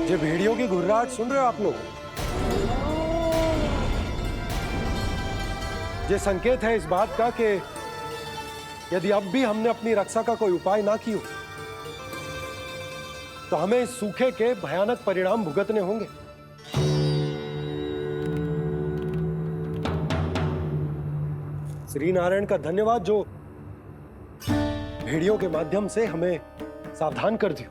ये भेड़ियों की घुर्राहट सुन रहे हो आप लोग? ये संकेत है इस बात का कि यदि अब भी हमने अपनी रक्षा का कोई उपाय ना किया तो हमें इस सूखे के भयानक परिणाम भुगतने होंगे। श्री नारायण का धन्यवाद जो भेड़ियों के माध्यम से हमें सावधान कर दिया।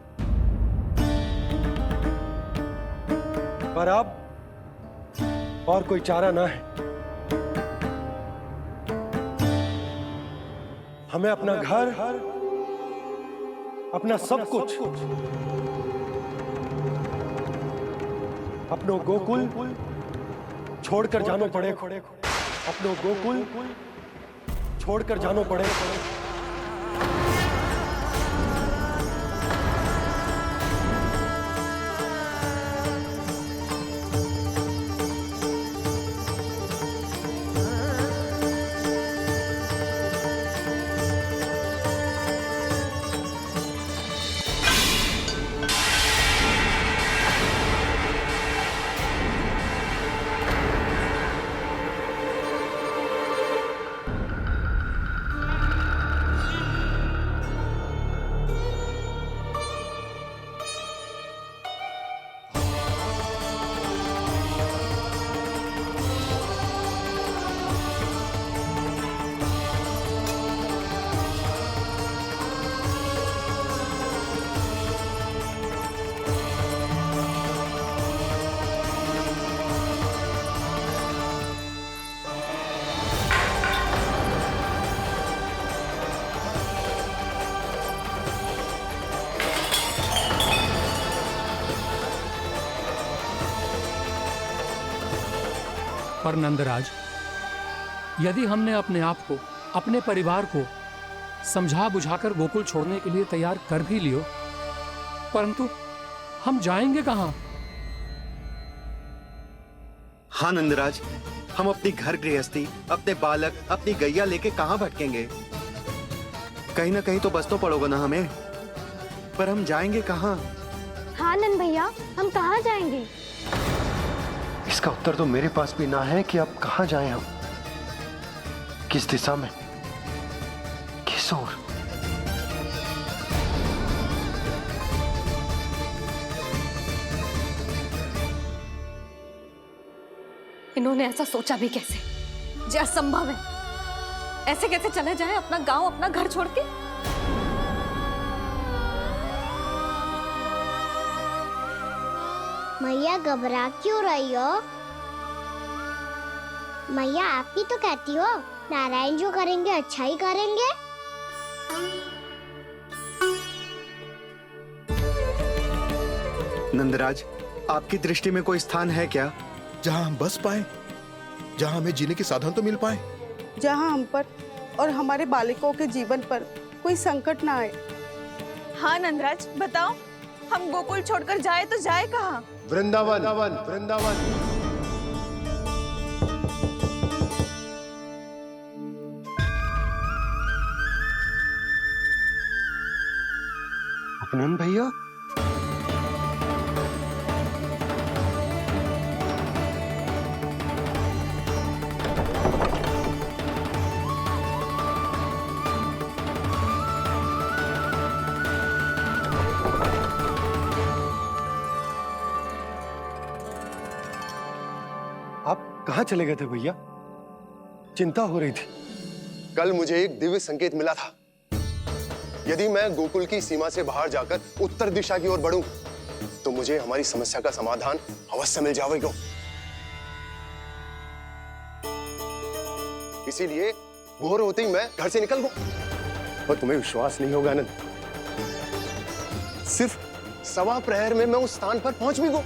पर अब और कोई चारा ना है। हमें अपना घर, अपना सब कुछ, अपनो गोकुल छोड़कर जानो पड़े। अपनो गोकुल छोड़कर जानो पड़े। पर नंदराज, यदि हमने अपने आप को, अपने परिवार को समझा बुझाकर गोकुल छोड़ने के लिए तैयार कर भी लियो, परंतु हम जाएंगे कहां? हाँ नंदराज, हम अपनी घर गृहस्थी, अपने बालक, अपनी गैया लेके कहां भटकेंगे? कहीं ना कहीं तो बस तो पड़ोगे ना हमें, पर हम जाएंगे कहां? हाँ नंद भैया, हम कहाँ जाएंगे? इसका उत्तर तो मेरे पास भी ना है कि अब कहां जाएं हम, किस दिशा में, किस ओर। इन्होंने ऐसा सोचा भी कैसे, जो असंभव है। ऐसे कैसे चले जाएं अपना गांव, अपना घर छोड़ के? मैया घबरा क्यों रही हो? मैया आप ही तो कहती हो नारायण जो करेंगे अच्छा ही करेंगे। नंदराज, आपकी दृष्टि में कोई स्थान है क्या जहां हम बस पाए, जहां हमें जीने के साधन तो मिल पाए, जहाँ हम पर और हमारे बालकों के जीवन पर कोई संकट ना आए। हाँ नंदराज, बताओ, हम गोकुल छोड़कर जाए तो जाए कहाँ? वृंदावन। वृंदावन। अपनन भैया, आप कहाँ चले गए थे भैया? चिंता हो रही थी। कल मुझे एक दिव्य संकेत मिला था। यदि मैं गोकुल की सीमा से बाहर जाकर उत्तर दिशा की ओर बढ़ूं, तो मुझे हमारी समस्या का समाधान अवश्य मिल जाएगा। इसीलिए भोर होते ही मैं घर से निकल गया। पर तुम्हें विश्वास नहीं होगा आनंद, सिर्फ सवा प्रहर में मैं उस स्थान पर पहुंच भी गया।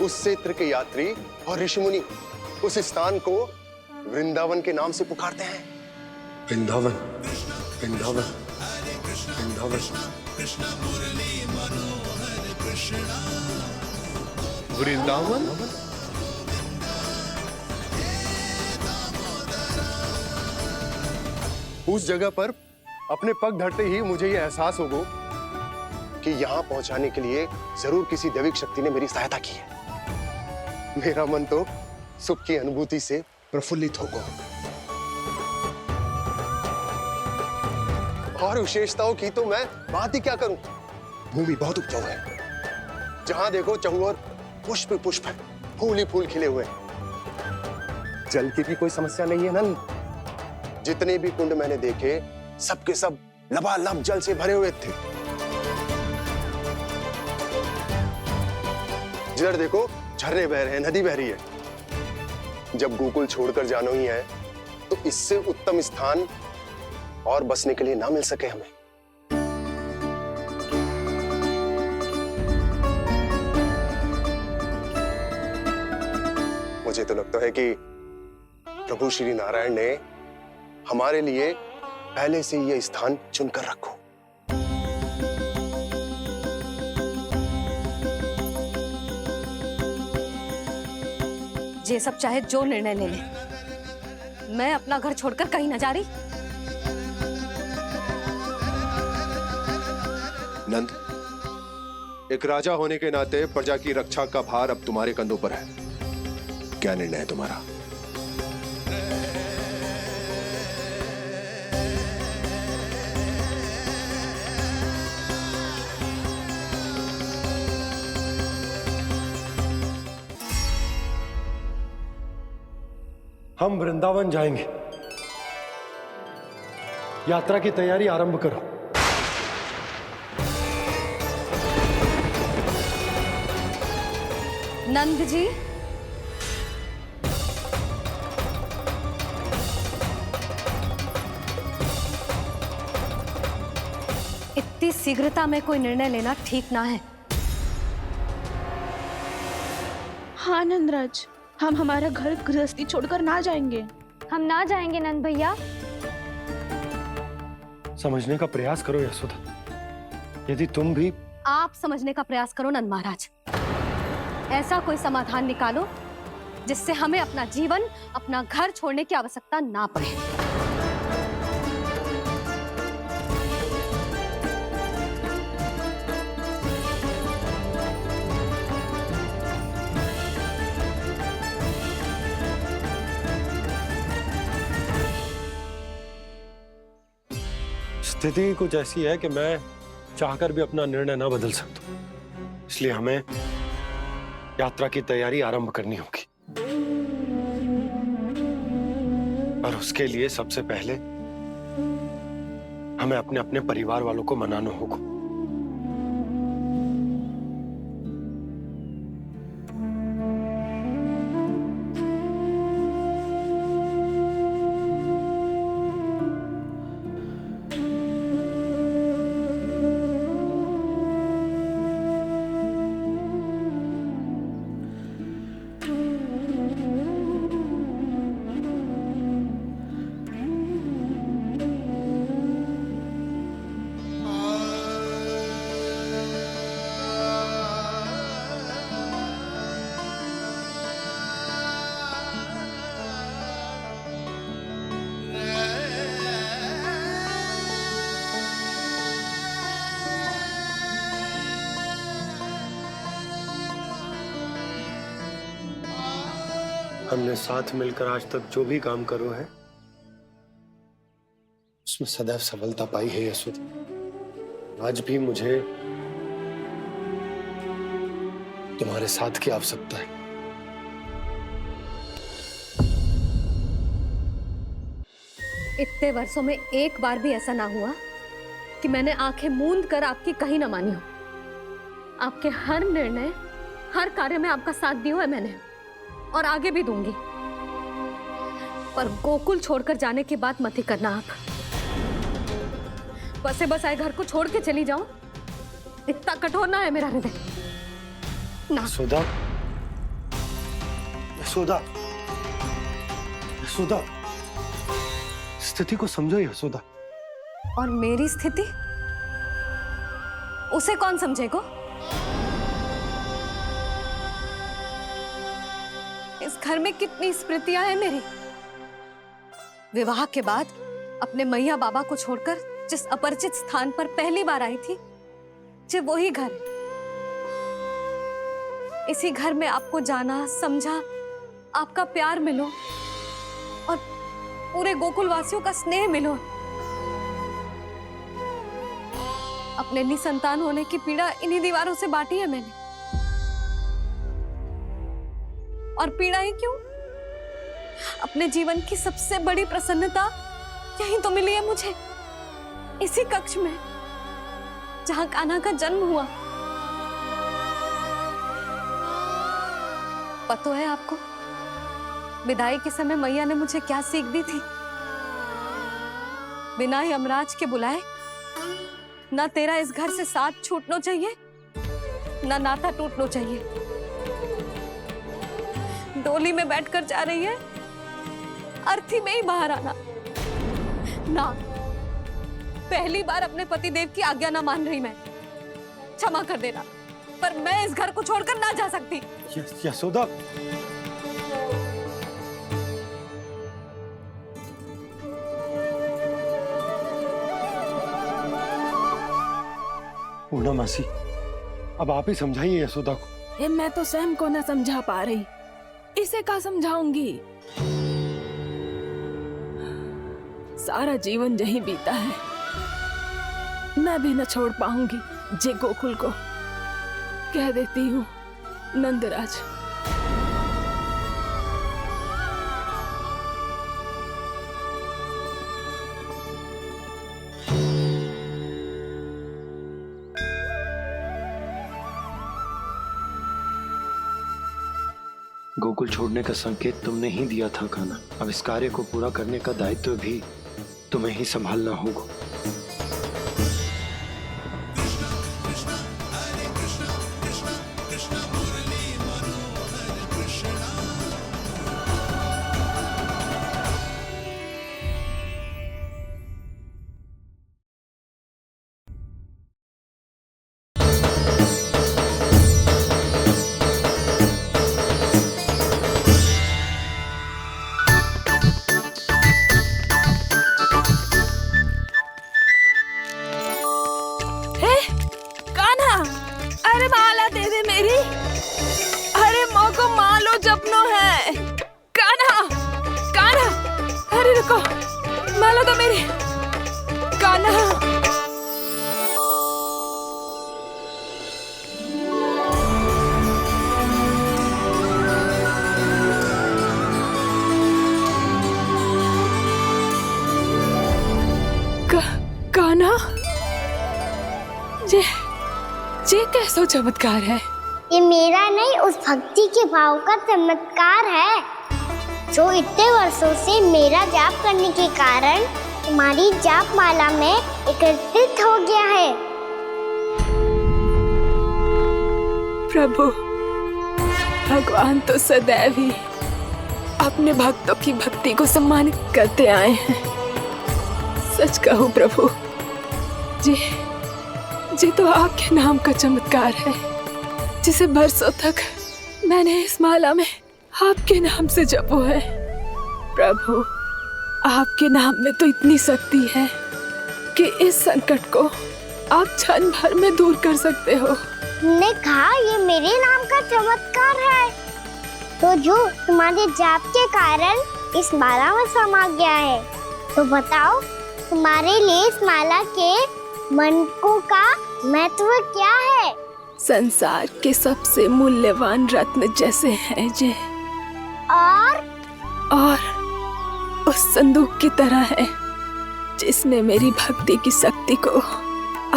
उस क्षेत्र के यात्री और ऋषिमुनि उस स्थान को वृंदावन के नाम से पुकारते हैं। वृंदावन, वृंदावन, वृंदावन। वृंदावन। उस जगह पर अपने पग धरते ही मुझे यह एहसास होगा कि यहां पहुंचाने के लिए जरूर किसी दैविक शक्ति ने मेरी सहायता की है। मेरा मन तो सुख की अनुभूति से प्रफुल्लित हो गया। और विशेषताओं की तो मैं बात ही क्या करूं। भूमि बहुत उपजाऊ है, जहां देखो चहुओर पुष्प पुष्प है, फूल ही फूल खिले हुए हैं। जल की भी कोई समस्या नहीं है नंद। जितने भी कुंड मैंने देखे, सबके सब लबालब जल से भरे हुए थे। जिधर देखो झरने बह रहे हैं, नदी बह रही है। जब गोकुल छोड़कर जाना ही है तो इससे उत्तम स्थान और बसने के लिए ना मिल सके हमें। मुझे तो लगता है कि प्रभु श्री नारायण ने हमारे लिए पहले से यह स्थान चुनकर रखो। ये सब चाहे जो निर्णय ले ले, मैं अपना घर छोड़कर कहीं न जा रही। नंद, एक राजा होने के नाते प्रजा की रक्षा का भार अब तुम्हारे कंधों पर है। क्या निर्णय है तुम्हारा? हम वृंदावन जाएंगे। यात्रा की तैयारी आरंभ करो। नंद जी, इतनी शीघ्रता में कोई निर्णय लेना ठीक ना है। हाँ नंदराज, हम हमारा घर गृहस्थी छोड़कर ना जाएंगे। हम ना जाएंगे नंद भैया। समझने का प्रयास करो यशोदा। यदि तुम भी आप समझने का प्रयास करो नंद महाराज। ऐसा कोई समाधान निकालो जिससे हमें अपना जीवन, अपना घर छोड़ने की आवश्यकता ना पड़े। स्थिति कुछ ऐसी है कि मैं चाहकर भी अपना निर्णय ना बदल सकता, इसलिए हमें यात्रा की तैयारी आरंभ करनी होगी। और उसके लिए सबसे पहले हमें अपने अपने परिवार वालों को मनाना होगा। हमने साथ मिलकर आज तक जो भी काम करो है उसमें सदैव सफलता पाई है यशोदा। आज भी मुझे तुम्हारे साथ की आवश्यकता है। इतने वर्षों में एक बार भी ऐसा ना हुआ कि मैंने आंखें मूंद कर आपकी कहीं ना मानी हो। आपके हर निर्णय, हर कार्य में आपका साथ दिया है मैंने, और आगे भी दूंगी। पर गोकुल छोड़कर जाने की बात मत ही करना आप। बसे बसाए घर को छोड़ के चली जाऊं, इतना कठोर ना है मेरा हृदय ना। यशोदा, यशोदा, यशोदा, स्थिति को समझो यशोदा। और मेरी स्थिति उसे कौन समझेगा? इस घर में कितनी स्मृतियां हैं मेरी। विवाह के बाद अपने मैया बाबा को छोड़कर जिस अपरिचित स्थान पर पहली बार आई थी, जो वही घर। इसी घर में आपको जाना, समझा, आपका प्यार मिलो और पूरे गोकुल वासियों का स्नेह मिलो। अपने निसंतान होने की पीड़ा इन्हीं दीवारों से बांटी है मैंने। और पीड़ा ही क्यों? अपने जीवन की सबसे बड़ी प्रसन्नता यही तो मिली है मुझे, इसी कक्ष में जहां कान्हा का जन्म हुआ। पता है आपको विदाई के समय मैया ने मुझे क्या सीख दी थी? बिना ही यमराज के बुलाए ना तेरा इस घर से साथ छूटना चाहिए, ना नाता टूटना चाहिए। डोली में बैठकर जा रही है, अर्थी में ही बाहर आना। ना, पहली बार अपने पतिदेव की आज्ञा ना मान रही मैं, क्षमा कर देना, पर मैं इस घर को छोड़कर ना जा सकती। यशोदा, पूर्णा मासी, अब आप ही समझाइए यशोदा को। मैं तो स्वयं को न समझा पा रही, इसे क्या समझाऊंगी? सारा जीवन यही बीता है, मैं भी न छोड़ पाऊंगी जे गोकुल को। कह देती हूँ नंदराज। गोकुल छोड़ने का संकेत तुमने ही दिया था कान्हा। अब इस कार्य को पूरा करने का दायित्व भी तुम्हें ही संभालना होगा। ये कैसा चमत्कार है? ये मेरा नहीं, उस भक्ति के भाव का चमत्कार है जो इतने वर्षों से मेरा जाप करने के कारण तुम्हारी जाप माला में एकत्रित हो गया है। प्रभु, भगवान तो सदैव ही अपने भक्तों की भक्ति को सम्मानित करते आए हैं। सच कहूं प्रभु, जी तो आपके नाम का चमत्कार है, जिसे बरसों तक मैंने इस माला में आपके नाम से जपो है। प्रभु, आपके नाम में तो इतनी शक्ति है कि इस संकट को आप क्षण भर में दूर कर सकते हो। तुमने कहा ये मेरे नाम का चमत्कार है, तो जो तुम्हारे जाप के कारण इस माला में समा गया है, तो बताओ तुम्हारे लिए इस माला के मनकों का महत्व क्या है? संसार के सबसे मूल्यवान रत्न जैसे हैं जे, और उस संदूक की तरह है जिसने मेरी भक्ति की शक्ति को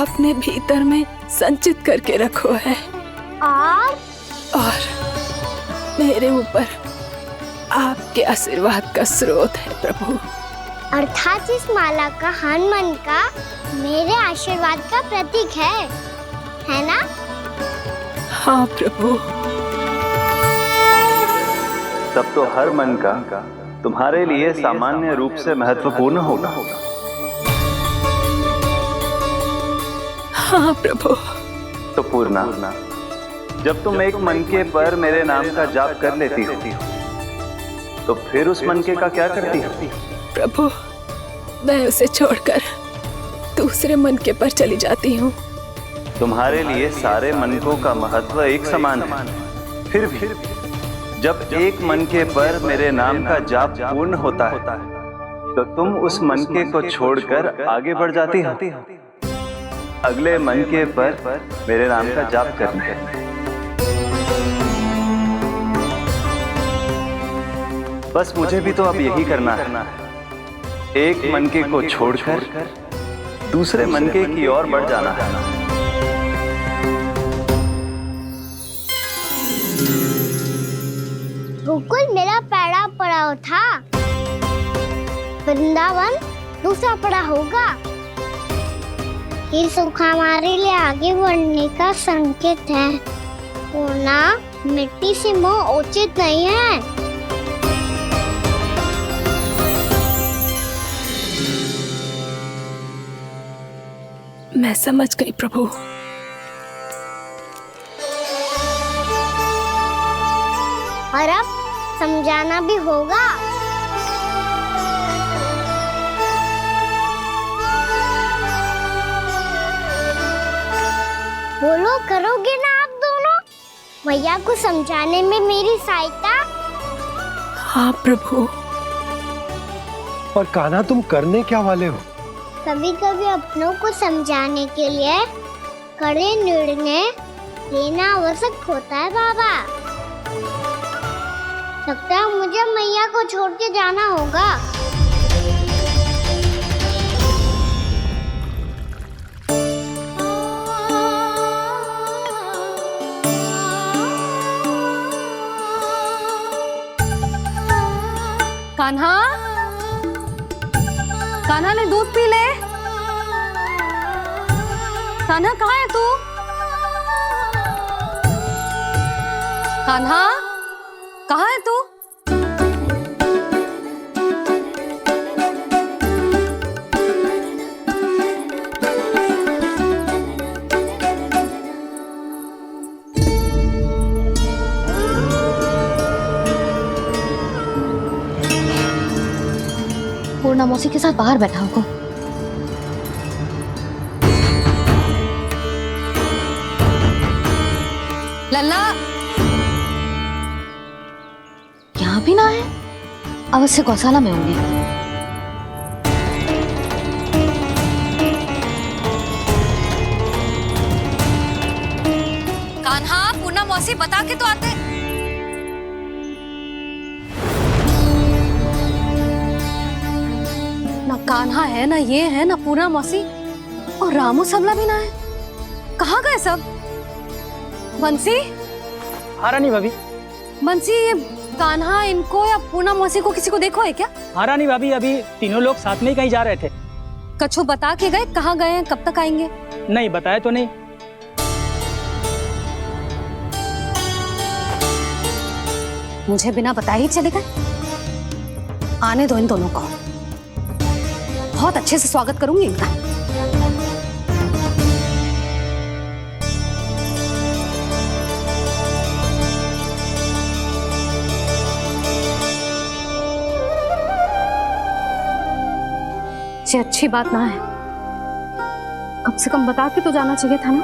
अपने भीतर में संचित करके रखो है, और मेरे ऊपर आपके आशीर्वाद का स्रोत है प्रभु। अर्थात इस माला का हनुमान का मेरे आशीर्वाद का प्रतीक है ना? हाँ प्रभु। तब तो हर मन का तुम्हारे लिए सामान्य रूप से महत्वपूर्ण होगा। हाँ प्रभु। तो पूर्णा, जब तुम एक मनके पर मेरे नाम का जाप कर लेती हो, तो फिर उस मनके का क्या करती हो? प्रभु, मैं उसे छोड़कर दूसरे मनके पर चली जाती हूँ। तुम्हारे लिए सारे मनकों का महत्व एक समान है। फिर भी जब एक मनके पर मेरे नाम का जाप पूर्ण होता है, तो तुम उस मनके को छोड़कर आगे बढ़ जाती हो अगले मनके पर मेरे नाम का जाप करने। बस मुझे भी तो अब यही करना है, एक मनके को छोड़कर दूसरे मनके की ओर बढ़ जाना है। गोकुल मेरा पहला पड़ाव था, वृंदावन दूसरा पड़ाव होगा। ये सुख हमारे लिए आगे बढ़ने का संकेत है। होना मिट्टी से मोह उचित नहीं है। मैं समझ गई प्रभु। और अब समझाना भी होगा। बोलो, करोगे ना आप दोनों? भैया को समझाने में मेरी सहायता। हाँ प्रभु। और कान्हा तुम करने क्या वाले हो? कभी कभी अपनों को समझाने के लिए कड़े निर्णय लेना आवश्यक होता है बाबा। लगता है मुझे मैया को छोड़ के जाना होगा। कान्हा, कान्हा ने दूध पी ले। कान्हा कहाँ है तू? कान्हा कहाँ है तू? पूर्णा मौसी के साथ बाहर बैठा होगा। लल्ला यहाँ भी ना है, अवश्य गौशाला में होंगे। कान्हा, पूर्णा मौसी बता के तो आते। ना कान्हा है, ना ये है, ना पूर्णा मौसी, और रामू सबला भी ना है। कहाँ गए सब? बंसी? हाँ रानी भाभी। बंसी, ये कान्हा इनको या पूर्णा मौसी को किसी को देखो है क्या? हाँ रानी भाभी, अभी तीनों लोग साथ में ही कहीं जा रहे थे। कछु बता के गए कहाँ गए हैं, कब तक आएंगे? नहीं बताया तो नहीं। मुझे बिना बताए ही चले गए? आने दो इन दोनों को, बहुत अच्छे से स्वागत करूंगी इनका। ये अच्छी बात ना है, कम से कम बता के तो जाना चाहिए था ना।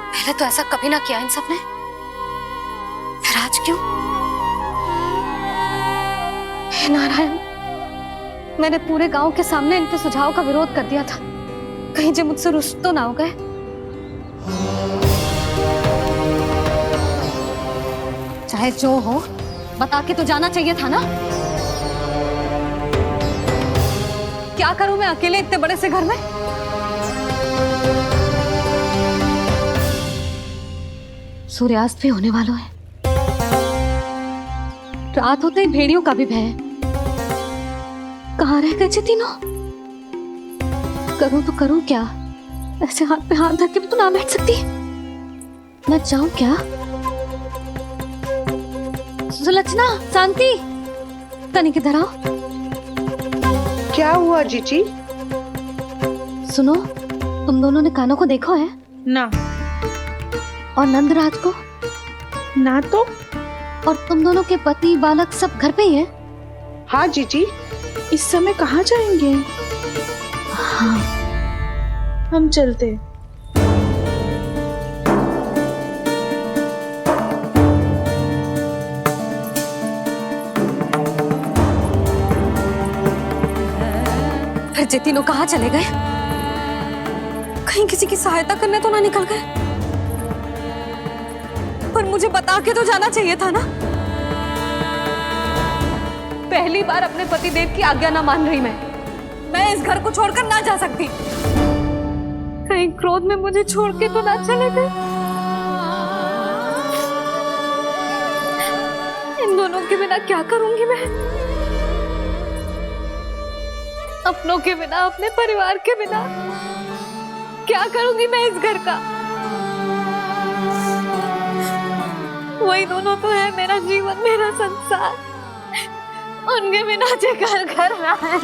पहले तो ऐसा कभी ना किया इन सब ने, फिर आज क्यों? हे नारायण, मैंने पूरे गांव के सामने इनके सुझाव का विरोध कर दिया था, कहीं जो मुझसे रुष्ट तो ना हो गए। चाहे जो हो, बता के तो जाना चाहिए था ना। क्या करूं मैं अकेले इतने बड़े से घर में? सूर्यास्त भी होने वाला है, रात होते ही भेड़ियों का भी भय है। कहाँ रह गए तीनों? करूं तो करूं क्या? ऐसे हाथ पे हाथ धर के भी तो ना बैठ सकती। मैं जाऊं क्या? सुलक्षणा, शांति, तनी किधर आओ। क्या हुआ जीजी? सुनो, तुम दोनों ने कान्हा को देखो है? ना। और नंदराज को? ना तो। और तुम दोनों के पति बालक सब घर पे ही है? हाँ जीजी, इस समय कहाँ जाएंगे? हाँ, हम चलते। फिर ये तीनों कहाँ चले गए? कहीं किसी की सहायता करने तो ना निकल गए? पर मुझे बता के तो जाना चाहिए था ना। पहली बार अपने पतिदेव की आज्ञा ना मान रही मैं इस घर को छोड़कर ना जा सकती। कहीं क्रोध में मुझे छोड़ के तो ना चले गए। इन दोनों के बिना क्या करूंगी मैं? अपनों के बिना, अपने परिवार के बिना क्या करूंगी मैं इस घर का? वही दोनों तो है मेरा जीवन, मेरा संसार। उनके बिना जे घर घर रहा है।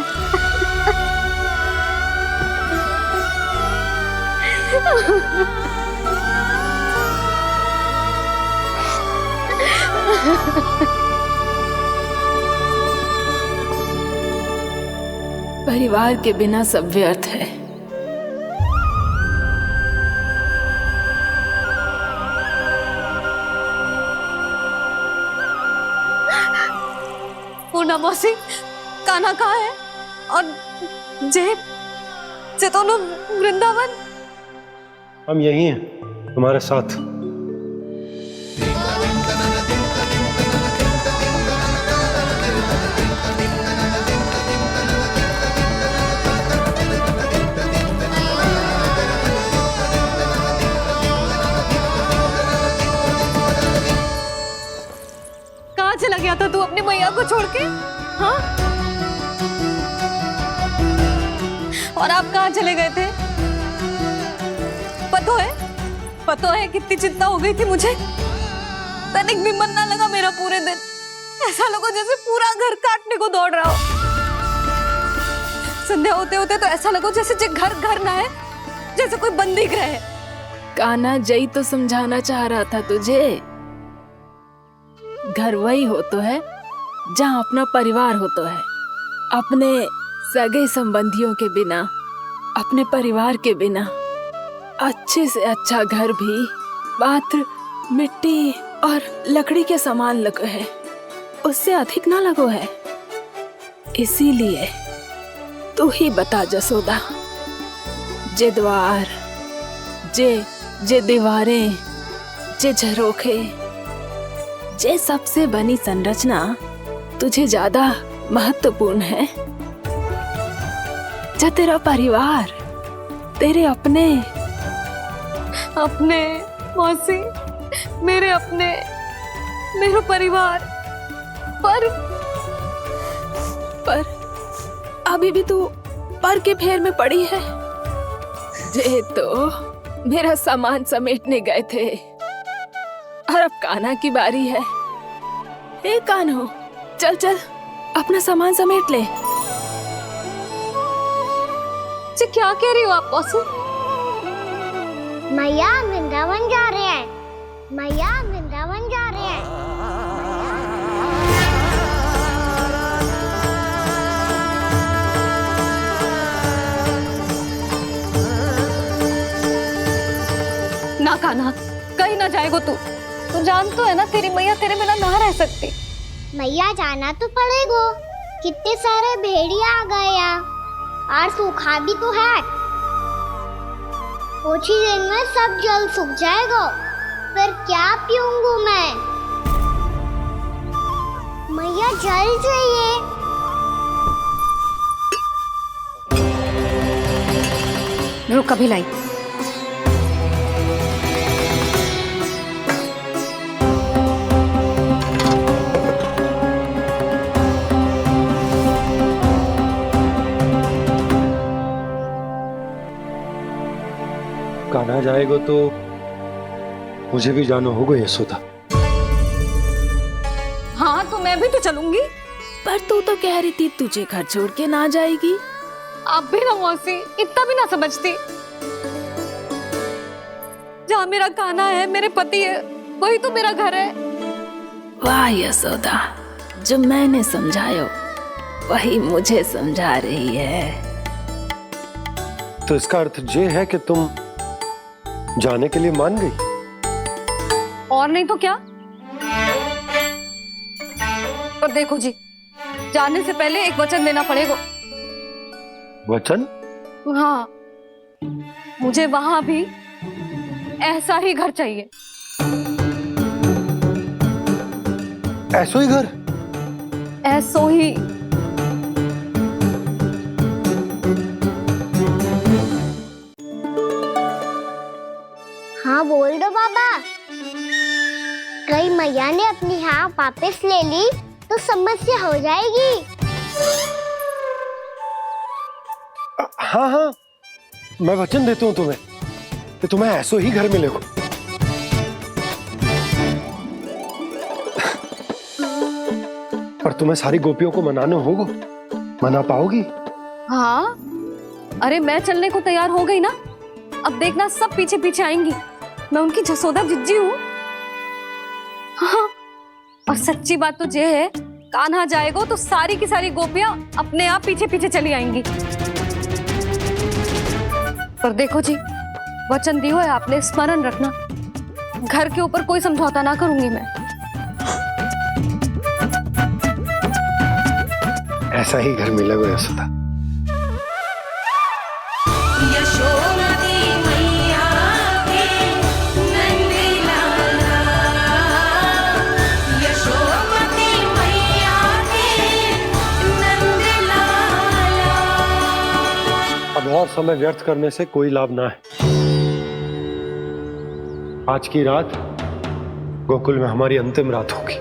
परिवार के बिना सब व्यर्थ है। पूर्णा मौसी, कान्हा कहाँ है? और जे दोनों वृंदावन? हम यही हैं तुम्हारे साथ। कहाँ चला गया था तू अपनी मैया को छोड़ के? हाँ? और आप कहाँ चले गए थे? पता है कितनी चिंता हो गई थी मुझे। तनिक भी मन ना लगा मेरा पूरे दिन। ऐसा लगा जैसे पूरा घर काटने को दौड़ रहा हो। संध्या होते होते तो ऐसा लगा जैसे घर घर ना है, जैसे कोई बंदी गृह है। कान्हा जई तो समझाना चाह रहा था तुझे। घर वही हो तो है जहाँ अपना परिवार हो तो है। अपने सगे संबंधियों के बिना, अपने परिवार के बिना अच्छे से अच्छा घर भी मात्र मिट्टी और लकड़ी के समान लगो है, उससे अधिक ना लगो है। इसीलिए तू ही बता जसोदा, जे द्वार, जे दीवारें, जे झरोखे, जे सबसे बनी संरचना तुझे ज्यादा महत्वपूर्ण है? जा तेरा परिवार, तेरे अपने मौसी, मेरा परिवार। पर अभी भी तू पर के फेर में पड़ी है। जे तो मेरा सामान समेटने गए थे और अब कान्हा की बारी है। हे कान्हो, चल चल अपना सामान समेट ले। जी क्या कह रही हो आप मौसी? मैया वृंदावन जा रहे हैं। मैया वृंदावन जा रहे हैं। ना कान्हा, कहीं ना जाएगो तू जान तो है ना तेरी मैया तेरे बिना ना रह सकती। मैया जाना तो पड़ेगा। कितने सारे भेड़िया आ गए यहाँ, और सूखा भी तो है। कुछ ही दिन में सब जल सूख जाएगा, फिर क्या पीऊंगा मैं? मैया जल चाहिए। रुक अभी लाई। कान्हा जाएगा तो मुझे भी जाना होगा यशोदा। हाँ तो मैं भी तो चलूंगी। पर तू तो कह रही थी तुझे घर छोड़ के ना जाएगी। आप भी ना मौसी, इतना भी ना समझती। जहाँ मेरा कान्हा है, मेरे पति है, वही तो मेरा घर है। वाह यशोदा, जो मैंने समझाया वही मुझे समझा रही है। तो इसका अर्थ ये है कि तुम जाने के लिए मान गई? और नहीं तो क्या। और देखो जी, जाने से पहले एक वचन देना पड़ेगा। वचन? हाँ, मुझे वहां भी ऐसा ही घर चाहिए। ऐसो ही घर? ऐसो ही। हाँ बोल दो बाबा। कहीं मैया ने अपनी हाँ वापस ले ली तो समस्या हो जाएगी। हाँ हाँ, मैं वचन देता हूँ तुम्हें कि तुम्हें ऐसो ही घर मिलेगा। पर तुम्हें सारी गोपियों को मनाना होगा। मना पाओगी? हाँ, अरे मैं चलने को तैयार हो गई ना। अब देखना सब पीछे पीछे आएंगी। मैं उनकी जसोदा जिज्जी हूँ। हाँ, और सच्ची बात तो ये है, कान्हा जाएगा तो सारी की सारी गोपियां अपने आप पीछे पीछे चली आएंगी। पर देखो जी, वचन दियो है आपने, स्मरण रखना। घर के ऊपर कोई समझौता ना करूंगी मैं। ऐसा ही घर मिलेगा यशोदा। अब और समय व्यर्थ करने से कोई लाभ ना है। आज की रात गोकुल में हमारी अंतिम रात होगी।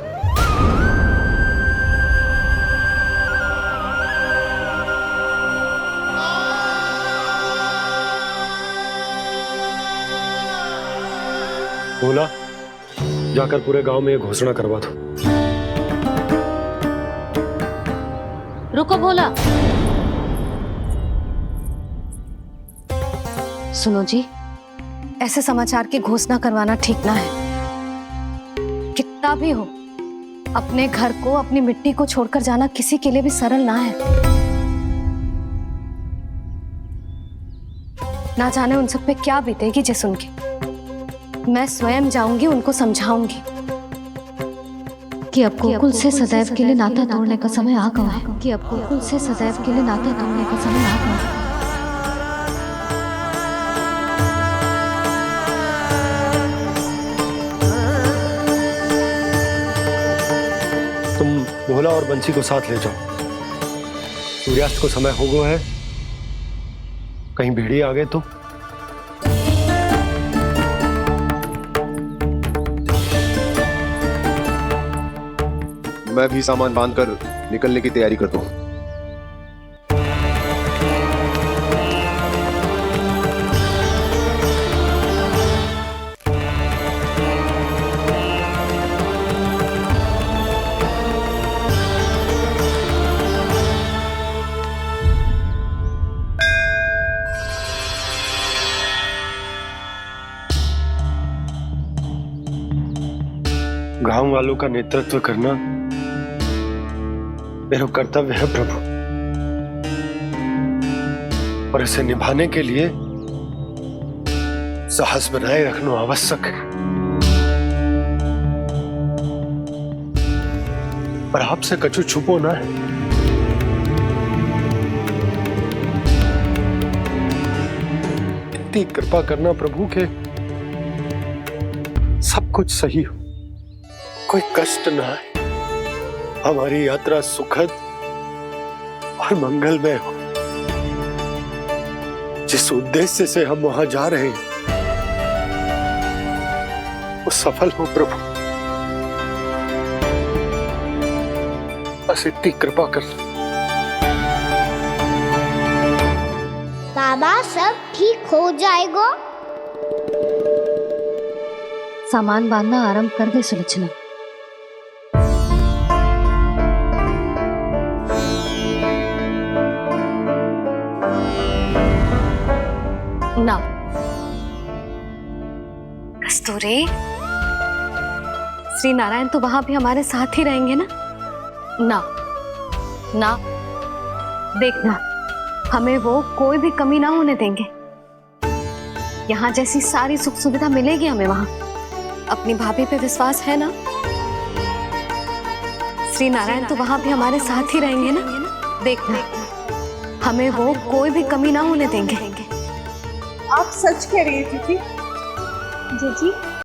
बोला, जाकर पूरे गांव में ये घोषणा करवा दो। रुको भोला। सुनो जी, ऐसे समाचार की घोषणा करवाना ठीक ना है। कितना भी हो, अपने घर को, अपनी मिट्टी को छोड़कर जाना किसी के लिए भी सरल ना है। ना जाने उन सब पे क्या बीतेगी जे सुन के। मैं स्वयं जाऊंगी, उनको समझाऊंगी कि अब गोकुल से सदैव के लिए नाता तोड़ने का समय आ गया है। कि अब गोकुल से सदैव के लिए नाता तोड़ने का समय आ गया है। तुम भोला और बंसी को साथ ले जाओ। सूर्यास्त को समय हो गया है, कहीं भेड़िए आ गए तो। मैं भी सामान बांधकर निकलने की तैयारी करता हूँ। गांव वालों का नेतृत्व करना मेरा कर्तव्य है प्रभु, और इसे निभाने के लिए साहस बनाए रखना आवश्यक है। पर आपसे कछु छुपो ना है। इतनी कृपा करना प्रभु के सब कुछ सही हो, कोई कष्ट ना है, हमारी यात्रा सुखद और मंगलमय हो। जिस उद्देश्य से हम वहां जा रहे हैं वो सफल हो प्रभु, बस इतनी कृपा कर। बाबा सब ठीक हो जाएगा। सामान बांधना आरंभ कर दे सुलोचना। ना कस्तूरी, श्री नारायण तो वहां भी हमारे साथ ही रहेंगे ना? ना ना, देखना हमें वो कोई भी कमी ना होने देंगे। यहाँ जैसी सारी सुख सुविधा मिलेगी हमें वहां। अपनी भाभी पे विश्वास है ना? श्री नारायण तो वहां भी हमारे साथ ही रहेंगे ना? देखना हमें वो कोई भी कमी ना होने देंगे। आप सच कह रही हैं जीजी? जीजी